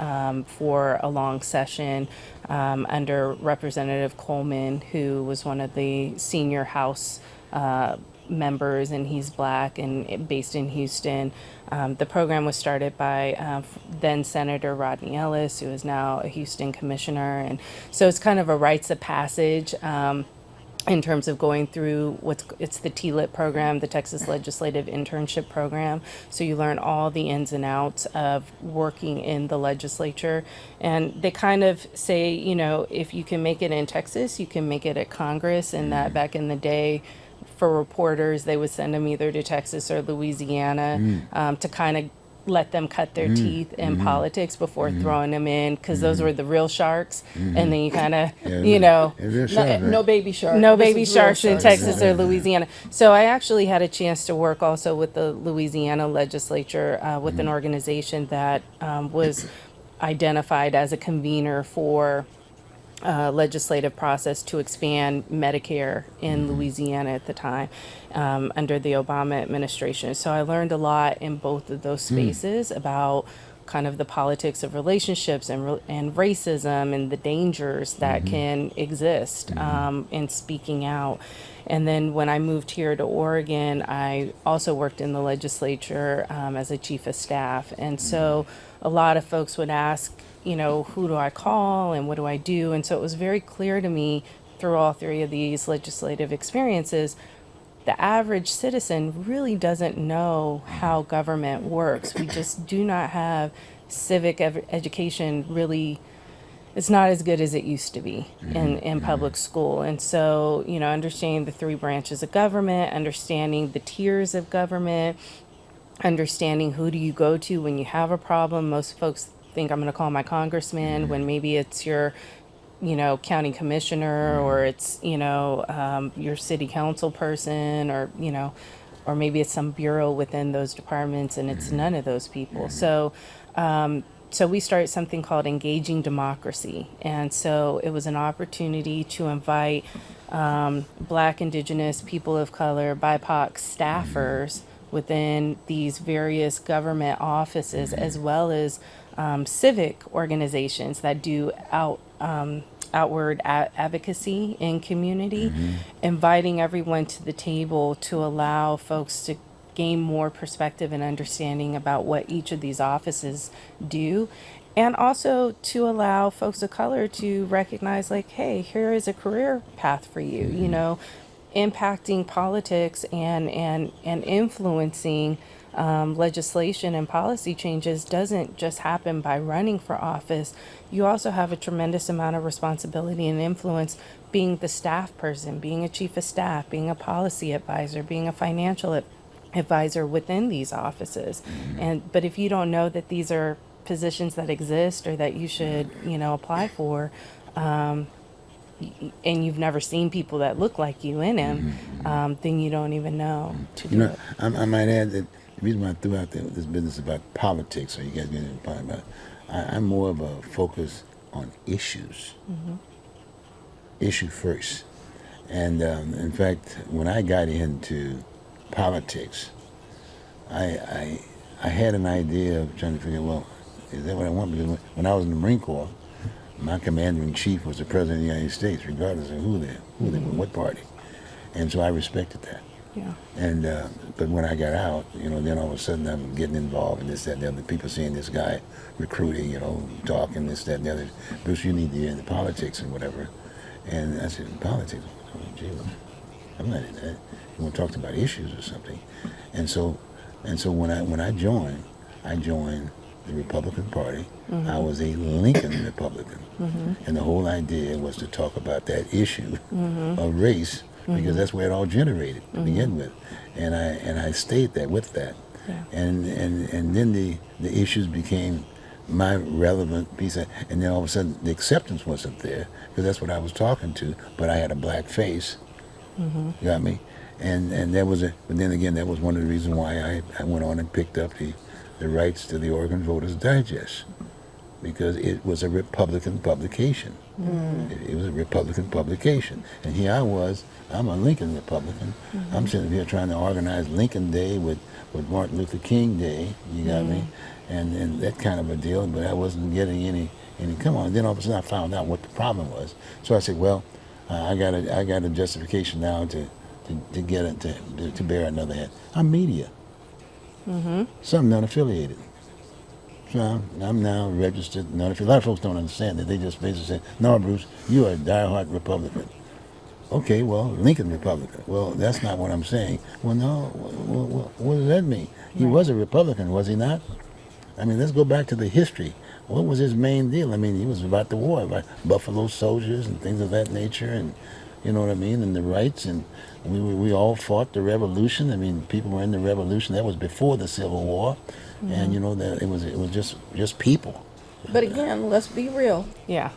S4: for a long session under Representative Coleman, who was one of the senior House members, and he's black and based in Houston. The program was started by then Senator Rodney Ellis, who is now a Houston commissioner. And so it's kind of a rites of passage in terms of going through it's the TLIP program, the Texas Legislative Internship Program. So you learn all the ins and outs of working in the legislature. And they kind of say, you know, if you can make it in Texas, you can make it at Congress. And that back in the day, for reporters, they would send them either to Texas or Louisiana to kind of let them cut their teeth in politics before throwing them in, because those were the real sharks. And then you kind of, you know,
S3: No baby shark.
S4: no
S3: This
S4: baby
S3: is real
S4: sharks in
S3: sharks.
S4: Texas or Louisiana. So I actually had a chance to work also with the Louisiana legislature with an organization that was identified as a convener for legislative process to expand Medicare in Louisiana at the time under the Obama administration. So I learned a lot in both of those spaces about kind of the politics of relationships and racism and the dangers that can exist in speaking out. And then when I moved here to Oregon, I also worked in the legislature as a chief of staff. And so a lot of folks would ask, you know, who do I call and what do I do? And so it was very clear to me through all three of these legislative experiences, the average citizen really doesn't know how government works. We just do not have civic education really. It's not as good as it used to be in public school. And so, you know, understanding the three branches of government, understanding the tiers of government, understanding who do you go to when you have a problem. Most folks think I'm going to call my congressman when maybe it's your, you know, county commissioner, or it's, you know, your city council person, or, you know, or maybe it's some bureau within those departments, and it's none of those people. So, so we started something called Engaging Democracy. And so it was an opportunity to invite Black, Indigenous, people of color, BIPOC staffers within these various government offices, as well as civic organizations that do outward advocacy in community, inviting everyone to the table to allow folks to gain more perspective and understanding about what each of these offices do, and also to allow folks of color to recognize, like, hey, here is a career path for you. You know, impacting politics and influencing legislation and policy changes doesn't just happen by running for office. You also have a tremendous amount of responsibility and influence being the staff person, being a chief of staff, being a policy advisor, being a financial advisor within these offices. But if you don't know that these are positions that exist or that you should, you know, apply for, and you've never seen people that look like you in them, then you don't even know to do it.
S2: I might add that the reason why I threw out this business about politics, or you guys get about it, I'm more of a focus on issues. Issue first. And in fact, when I got into politics, I had an idea of trying to figure, well, is that what I want? Because when I was in the Marine Corps, my commander-in-chief was the President of the United States, regardless of who they were, what party. And so I respected that.
S4: Yeah.
S2: And but when I got out, you know, then all of a sudden I'm getting involved in this, that, and the other. People seeing this guy recruiting, you know, talking this, that, and the other. Bruce, you need to get into politics and whatever. And I said, politics? Oh, gee, I'm not in that. You want to talk about issues or something? And so when I joined the Republican Party. I was a Lincoln Republican. And the whole idea was to talk about that issue of race, because that's where it all generated to begin with. And I stayed there with that.
S4: Yeah.
S2: And then the issues became my relevant piece of, and then all of a sudden the acceptance wasn't there, because that's what I was talking to, but I had a black face. You got me? And but then again, that was one of the reasons why I went on and picked up the rights to the Oregon Voters Digest. because it was a Republican publication. It was a Republican publication. And here I was, I'm a Lincoln Republican. I'm sitting here trying to organize Lincoln Day with Martin Luther King Day, you got me? And that kind of a deal, but I wasn't getting any come on. Then all of a sudden I found out what the problem was. So I said, well, I got a justification now to get it, to bear another hat. I'm media. So I'm non-affiliated. So I'm now registered non-affiliated. A lot of folks don't understand that. They just basically say, no, Bruce, you are a diehard Republican. Okay, well, Lincoln Republican. Well, that's not what I'm saying. Well, no, what does that mean? He was a Republican, was he not? I mean, let's go back to the history. What was his main deal? I mean, he was about the war, about Buffalo soldiers and things of that nature, and you know what I mean, and the rights, and we all fought the revolution. I mean, people were in the revolution. That was before the Civil War, and you know that it was just people.
S3: But again, let's be real.
S4: Yeah.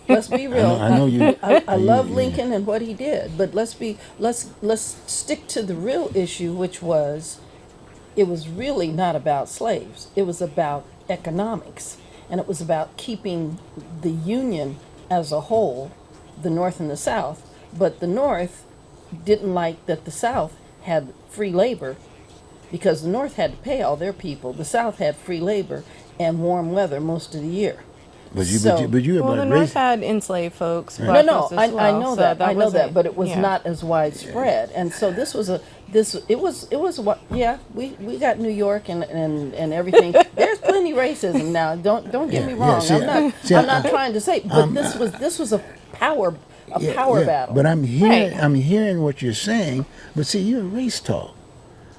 S3: Let's be real.
S2: I know you.
S3: I love Lincoln and what he did, but let's stick to the real issue, which was, it was really not about slaves. It was about economics, and it was about keeping the Union as a whole, the North and the South. But the North didn't like that the South had free labor, because the North had to pay all their people. The South had free labor and warm weather most of the year.
S2: But you,
S3: So-
S2: but you
S4: Well, the
S2: about
S4: North
S2: race.
S4: had enslaved folks.
S3: No,
S4: black
S3: no,
S4: folks as
S3: I
S4: well,
S3: know
S4: so
S3: that. I know
S4: wasn't-
S3: that, but it was
S4: yeah.
S3: not as widespread. And so this was it was what, yeah, we got New York and everything. There's plenty racism now. Don't get me wrong.
S2: see,
S3: I'm not trying to say, but this was a power battle.
S2: But I'm hearing
S4: Right.
S2: I'm hearing what you're saying. But see, you're a race talk.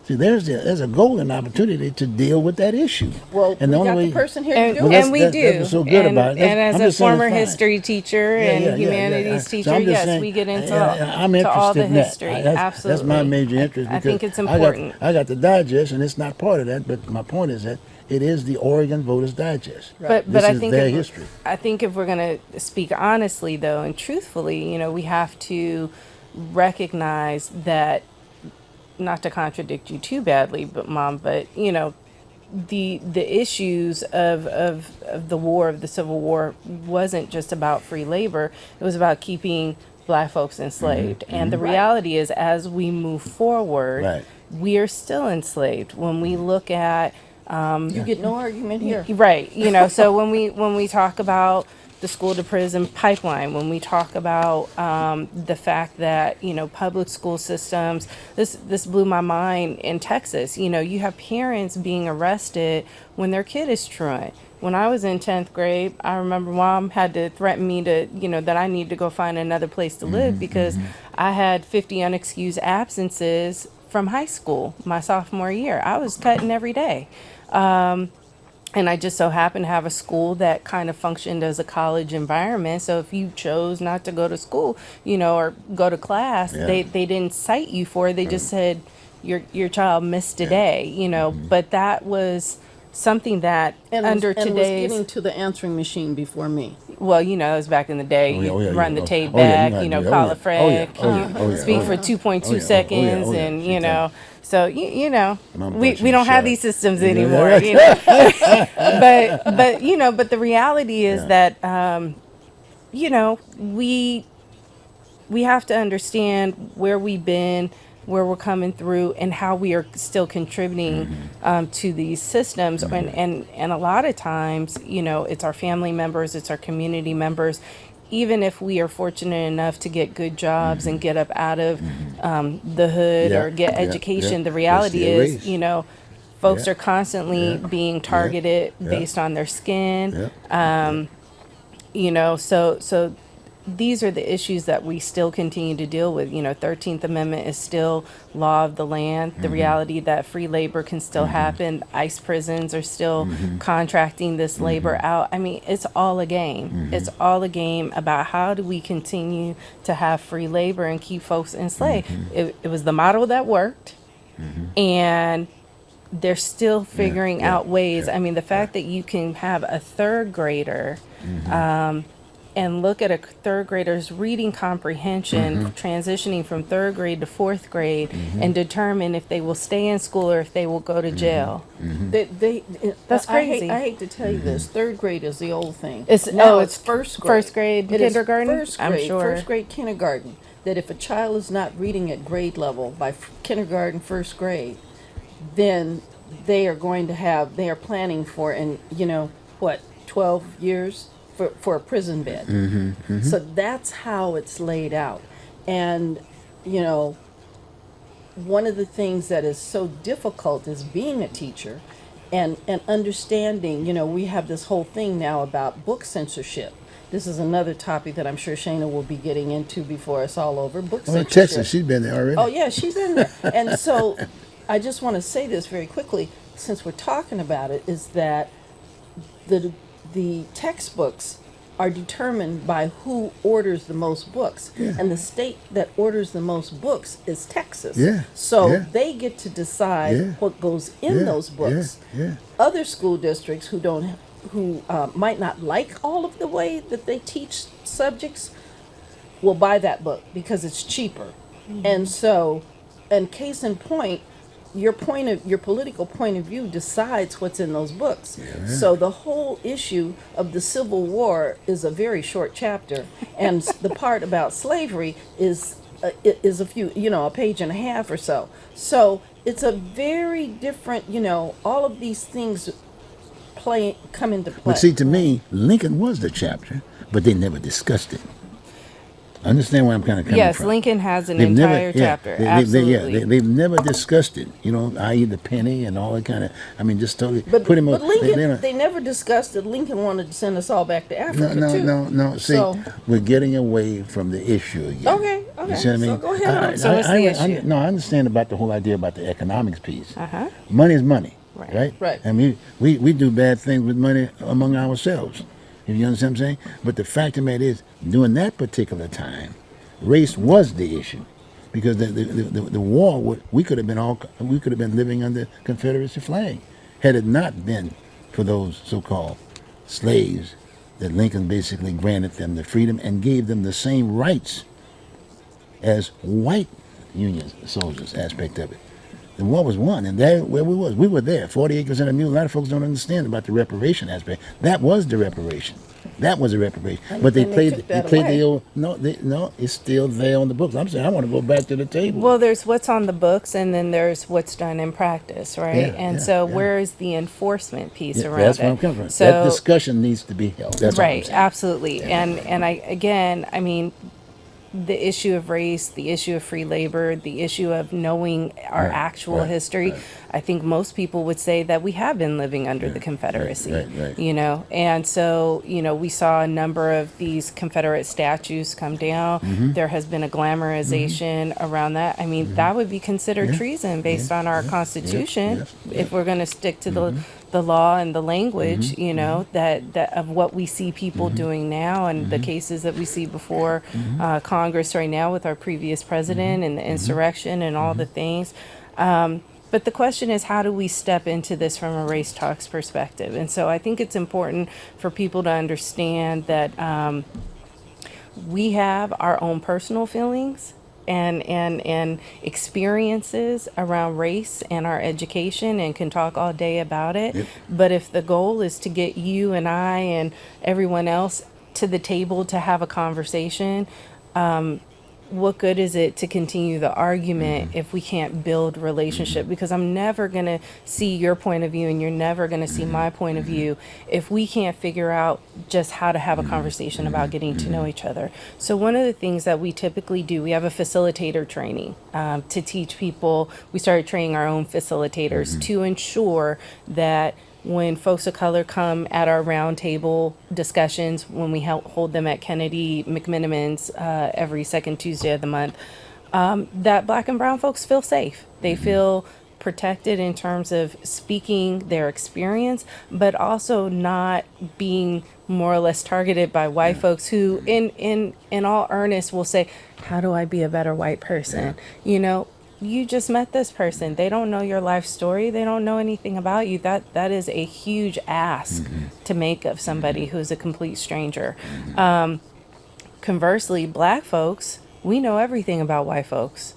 S2: See, there's a golden opportunity to deal with that issue.
S3: Well,
S2: and
S3: we got the person here to
S4: And,
S3: do
S2: Well,
S3: it.
S4: and we
S2: that's
S4: do.
S2: what's so good
S4: and,
S2: about it.
S4: and
S2: I'm
S4: as a
S2: just saying it's
S4: former
S2: fine.
S4: history teacher and humanities
S2: So
S4: teacher,
S2: I'm just
S4: yes,
S2: saying,
S4: we get into
S2: I'm
S4: to
S2: interested
S4: all the
S2: in that.
S4: history.
S2: That's
S4: Absolutely.
S2: my major interest.
S4: I think
S2: because
S4: it's important.
S2: I got the digest, and it's not part of that. But my point is that it is the Oregon Voters Digest.
S4: But
S2: This
S4: I
S2: is
S4: think
S2: their
S4: if,
S2: history.
S4: I think if we're going to speak honestly though and truthfully, you know, we have to recognize that, not to contradict you too badly, but Mom, but you know, the issues of the war, of the Civil War, wasn't just about free labor. It was about keeping black folks enslaved. And the reality is, as we move forward,
S2: Right.
S4: we are still enslaved. When we look at
S3: You get no argument here.
S4: right, you know, so when we talk about the school to prison pipeline, when we talk about the fact that, you know, public school systems, this blew my mind in Texas. You know, you have parents being arrested when their kid is truant. When I was in 10th grade, I remember Mom had to threaten me to, you know, that I need to go find another place to live because I had 50 unexcused absences from high school my sophomore year. I was cutting every day. And I just so happened to have a school that kind of functioned as a college environment. So if you chose not to go to school, you know, or go to class,
S2: Yeah.
S4: they didn't cite you for it. They just said your child missed a day, you know. But that was something that
S3: And
S4: under
S3: was
S4: today's,
S3: getting to the answering machine before me.
S4: well, you know, it was back in the day.
S2: Oh, yeah,
S4: You
S2: oh, yeah,
S4: run
S2: yeah.
S4: the tape
S2: Oh, yeah,
S4: back,
S2: you
S4: you know,
S2: gotta do it.
S4: call
S2: Oh,
S4: a
S2: yeah.
S4: friend,
S2: Oh, yeah. Oh, yeah. Oh, yeah.
S4: speak
S2: Oh,
S4: for
S2: yeah.
S4: 2.2
S2: Oh, yeah.
S4: seconds,
S2: Oh, yeah.
S4: and
S2: She
S4: you know. So you know,
S2: I'm
S4: we
S2: punching
S4: don't
S2: the
S4: have
S2: shot.
S4: these systems
S2: Yeah,
S4: anymore.
S2: right.
S4: You know? but you know, but the reality is that you know, we have to understand where we've been, where we're coming through, and how we are still contributing to these systems. And a lot of times, you know, it's our family members, it's our community members. Even if we are fortunate enough to get good jobs and get up out of the hood
S2: Yeah,
S4: or get
S2: yeah,
S4: education,
S2: yeah.
S4: the reality
S2: That's the
S4: is,
S2: race.
S4: you know, folks
S2: Yeah,
S4: are constantly
S2: yeah,
S4: being targeted
S2: yeah.
S4: based on their skin.
S2: Yeah.
S4: You know, so these are the issues that we still continue to deal with. You know, 13th Amendment is still law of the land. The reality that free labor can still happen. ICE prisons are still contracting this labor out. I mean, it's all a game. It's all a game about how do we continue to have free labor and keep folks enslaved. It was the model that worked. And they're still figuring out ways. I mean, the fact that you can have a third grader and look at a third grader's reading comprehension transitioning from third grade to fourth grade and determine if they will stay in school or if they will go to jail.
S3: They
S4: That's crazy.
S3: I hate to tell you this. Third grade is the old thing.
S4: It's
S3: Now
S4: it's
S3: first grade.
S4: first grade
S3: It is
S4: kindergarten.
S3: first
S4: I'm
S3: grade,
S4: sure.
S3: first grade kindergarten. That if a child is not reading at grade level by kindergarten, first grade, then they are going to have. They are planning for, and 12 years for a prison bed. So that's how it's laid out, and one of the things that is so difficult is being a teacher and understanding, we have this whole thing now about book censorship. This is another topic that I'm sure Shayna will be getting into before it's all over. Book censorship.
S2: Texas, she's been there already.
S3: Oh, yeah, she's been there. And so I just want to say this very quickly, since we're talking about it, is that the textbooks are determined by who orders the most books.
S2: Yeah.
S3: And the state that orders the most books is Texas.
S2: Yeah.
S3: So
S2: Yeah.
S3: they get to decide
S2: Yeah.
S3: what goes in
S2: Yeah.
S3: those books.
S2: Yeah.
S3: Other school districts who might not like all of the way that they teach subjects will buy that book because it's cheaper. And so, and case in point, your political point of view decides what's in those books. So the whole issue of the Civil War is a very short chapter, and the part about slavery is a page and a half or so. So it's a very different, all of these things come into play.
S2: But see, to me, Lincoln was the chapter, but they never discussed it. Understand where I'm kind of coming
S4: Yes,
S2: from?
S4: Lincoln has an
S2: They've
S4: entire chapter. Absolutely.
S2: They've never discussed it. I.e. the penny and all that kind of. I mean, just totally
S3: But
S2: put him on.
S3: Lincoln, they never discussed that Lincoln wanted to send us all back to Africa, too.
S2: No. See,
S3: So-
S2: we're getting away from the issue again.
S3: Okay.
S2: You see what I mean?
S3: So go ahead.
S4: So what's the issue?
S2: No, I understand about the whole idea about the economics piece.
S4: Uh-huh.
S2: Money is money,
S4: Right.
S2: right?
S3: Right.
S2: I mean, we do bad things with money among ourselves. If you understand what I'm saying? But the fact of the matter is, during that particular time, race was the issue, because the war we could have been living under Confederacy flag had it not been for those so-called slaves that Lincoln basically granted them the freedom and gave them the same rights as white Union soldiers aspect of it. The war was won, and there where we were there. 40 acres and a mule. A lot of folks don't understand about the reparation aspect. That was the reparation. That was a reparation. But they
S3: and they
S2: played
S3: took that
S2: the
S3: away.
S2: old no, it's still there on the books. I'm saying I want to go back to the table.
S4: Well, there's what's on the books, and then there's what's done in practice, right?
S2: Yeah,
S4: and
S2: yeah,
S4: so
S2: yeah.
S4: where is the enforcement piece
S2: Yeah,
S4: around
S2: that's
S4: it?
S2: where I'm coming from.
S4: So,
S2: That discussion needs to be held. That's all I'm
S4: right,
S2: saying.
S4: absolutely. And I mean, the issue of race, the issue of free labor, the issue of knowing our
S2: Right,
S4: actual
S2: right,
S4: history.
S2: right.
S4: I think most people would say that we have been living under the Confederacy,
S2: right.
S4: and so, we saw a number of these Confederate statues come down.
S2: Mm-hmm.
S4: There has been a glamorization around that. I mean, that would be considered treason based on our Constitution if we're going to stick to the law and the language, that of what we see people doing now and the cases that we see before Congress right now with our previous president and the insurrection and all the things. But the question is, how do we step into this from a race talks perspective? And so I think it's important for people to understand that we have our own personal feelings and experiences around race and our education, and can talk all day about it.
S2: Yep.
S4: But if the goal is to get you and I and everyone else to the table to have a conversation, what good is it to continue the argument if we can't build relationship? Because I'm never going to see your point of view and you're never going to see my point of view if we can't figure out just how to have a conversation about getting to know each other. So one of the things that we typically do, we have a facilitator training to teach people. We started training our own facilitators to ensure that when folks of color come at our roundtable discussions, when we hold them at Kennedy McMinimans every second Tuesday of the month, that Black and brown folks feel safe. They feel protected in terms of speaking their experience, but also not being more or less targeted by white folks who, in all earnest, will say, "How do I be a better white person?" you just met this person. They don't know your life story. They don't know anything about you. That is a huge ask to make of somebody who's a complete stranger. Conversely, black folks, we know everything about white folks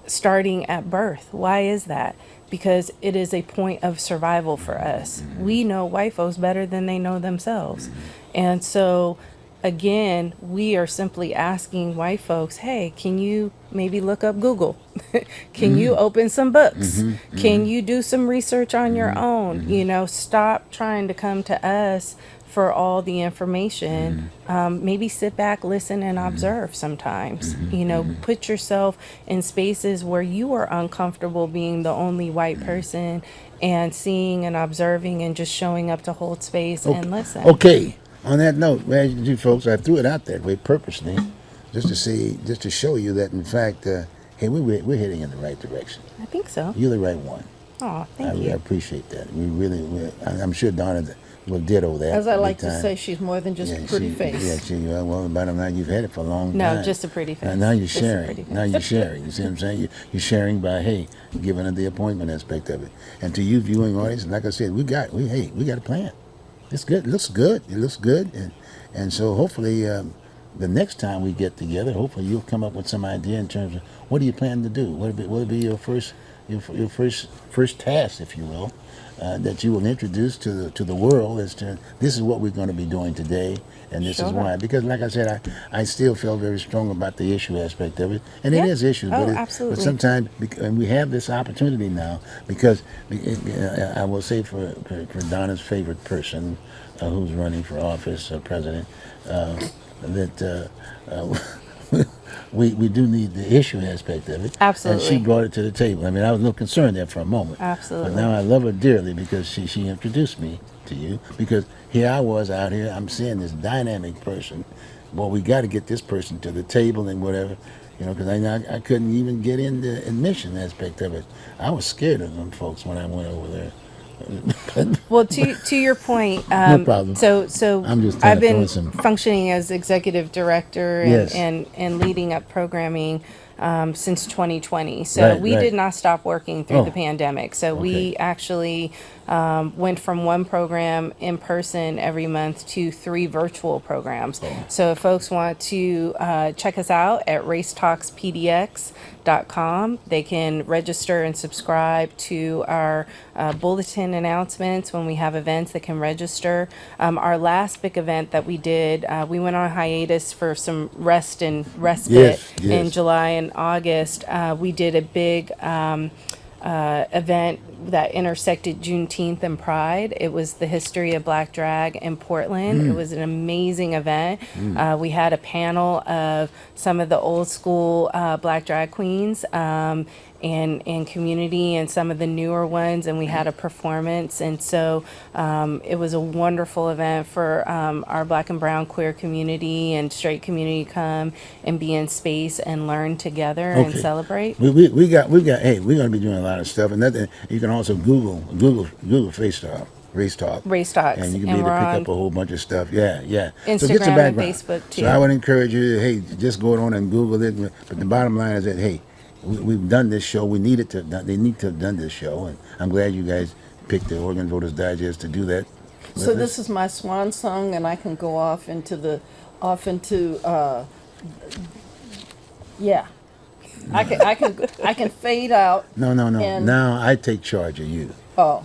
S4: starting at birth. Why is that? Because it is a point of survival for us. We know white folks better than they know themselves. And so, again, we are simply asking white folks, hey, can you maybe look up Google? Can you open some books? Can you do some research on your own? You know, stop trying to come to us for all the information. Maybe sit back, listen, and observe sometimes. You know, put yourself in spaces where you are uncomfortable being the only white person and seeing and observing and just showing up to hold space and listen.
S2: Okay. On that note, well, you folks, I threw it out that way purposely, just to show you that, in fact, hey, we're heading in the right direction.
S4: I think so.
S2: You're the right one.
S4: Oh, thank
S2: I
S4: you.
S2: appreciate that. I'm sure Donna will ditto that.
S3: As I like
S2: big
S3: to
S2: time.
S3: say, she's more than just a pretty face.
S2: Well, bottom line, you've had it for a long
S4: No,
S2: time.
S4: just a pretty face.
S2: Now you're
S4: Just a
S2: sharing.
S4: pretty face.
S2: Now you're sharing. You see what I'm saying? You're sharing by, hey, giving her the appointment aspect of it. And to you viewing audience, like I said, we got a plan. It's good. It looks good. And so hopefully the next time we get together, hopefully you'll come up with some idea in terms of what do you plan to do? What will be your first task, if you will, that you will introduce to the world as to this is what we're going to be doing today, and this is
S4: Sure.
S2: why. Because, like I said, I still feel very strong about the issue aspect of it, and
S4: Yeah.
S2: it is issues.
S4: Oh,
S2: but
S4: absolutely.
S2: But sometimes, and we have this opportunity now because I will say for Donna's favorite person who's running for office, president, that. We do need the issue aspect of it.
S4: Absolutely.
S2: And she brought it to the table. I mean, I was a little concerned there for a moment.
S4: Absolutely.
S2: But now I love her dearly because she introduced me to you. Because here I was out here, I'm seeing this dynamic person. Boy, we got to get this person to the table and whatever. You know, because I couldn't even get in the admission aspect of it. I was scared of them folks when I went over there.
S4: Well, to your point,
S2: No problem.
S4: So
S2: I'm just trying
S4: I've
S2: to throw
S4: been
S2: some-
S4: functioning as executive director and,
S2: Yes.
S4: and leading up programming since 2020. So we
S2: Right.
S4: did not stop working through
S2: Oh.
S4: the pandemic. So we
S2: Okay.
S4: actually went from one program in person every month to 3 virtual programs.
S2: Oh.
S4: So if folks want to check us out at racetalkspdx.com, they can register and subscribe to our bulletin announcements when we have events. They can register. Our last big event that we did, we went on hiatus for some respite
S2: Yes.
S4: in July and August. We did a big event that intersected Juneteenth and Pride. It was the history of Black drag in Portland. It was an amazing event. We had a panel of some of the old school Black drag queens and community and some of the newer ones, and we had a performance. And so it was a wonderful event for our Black and brown queer community and straight community to come and be in space and learn together and
S2: Okay.
S4: celebrate.
S2: We got. Hey, we're going to be doing a lot of stuff, and that you can also Google Race Talk,
S4: Race Talks,
S2: and you can
S4: and
S2: be able to
S4: we're
S2: pick
S4: on
S2: up a whole bunch of stuff. Yeah. So get some
S4: Instagram and
S2: background.
S4: Facebook, too.
S2: So I would encourage you. Hey, just go on and Google it. But the bottom line is that hey, we've done this show. They need to have done this show, and I'm glad you guys picked the Oregon Voters Digest to do that.
S3: So this is my swan song, and I can go off into yeah. I can fade out.
S2: No.
S3: and-
S2: Now I take charge of you.
S3: Oh,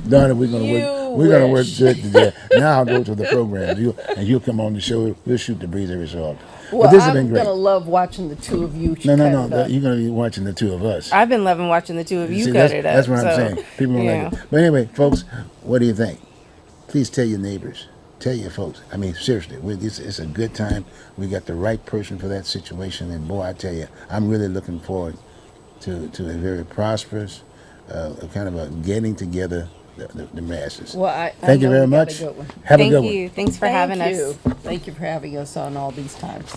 S2: Donna, we're gonna
S3: You
S2: work
S3: wish.
S2: good together. Now I'll go to the program. You'll come on the show. We'll shoot the breeze every so often.
S3: well,
S2: But this has been
S3: I'm
S2: great.
S3: gonna love watching the two of you.
S2: No.
S3: cut it up.
S2: You're gonna be watching the two of us.
S4: I've been loving watching the two of you
S2: See,
S4: cut it up.
S2: that's what I'm
S4: so,
S2: saying. People don't
S4: yeah.
S2: like it. But anyway, folks, what do you think? Please tell your neighbors. Tell your folks. I mean, seriously, it's a good time. We got the right person for that situation, and boy, I tell you, I'm really looking forward to a very prosperous, kind of a getting together the masses.
S3: Well, I
S2: Thank you
S3: know
S2: very
S3: we got a
S2: much.
S3: good one.
S2: Have a
S4: Thank
S2: good
S4: you.
S2: one.
S4: Thanks for having us.
S3: Thank you for having us on all these times.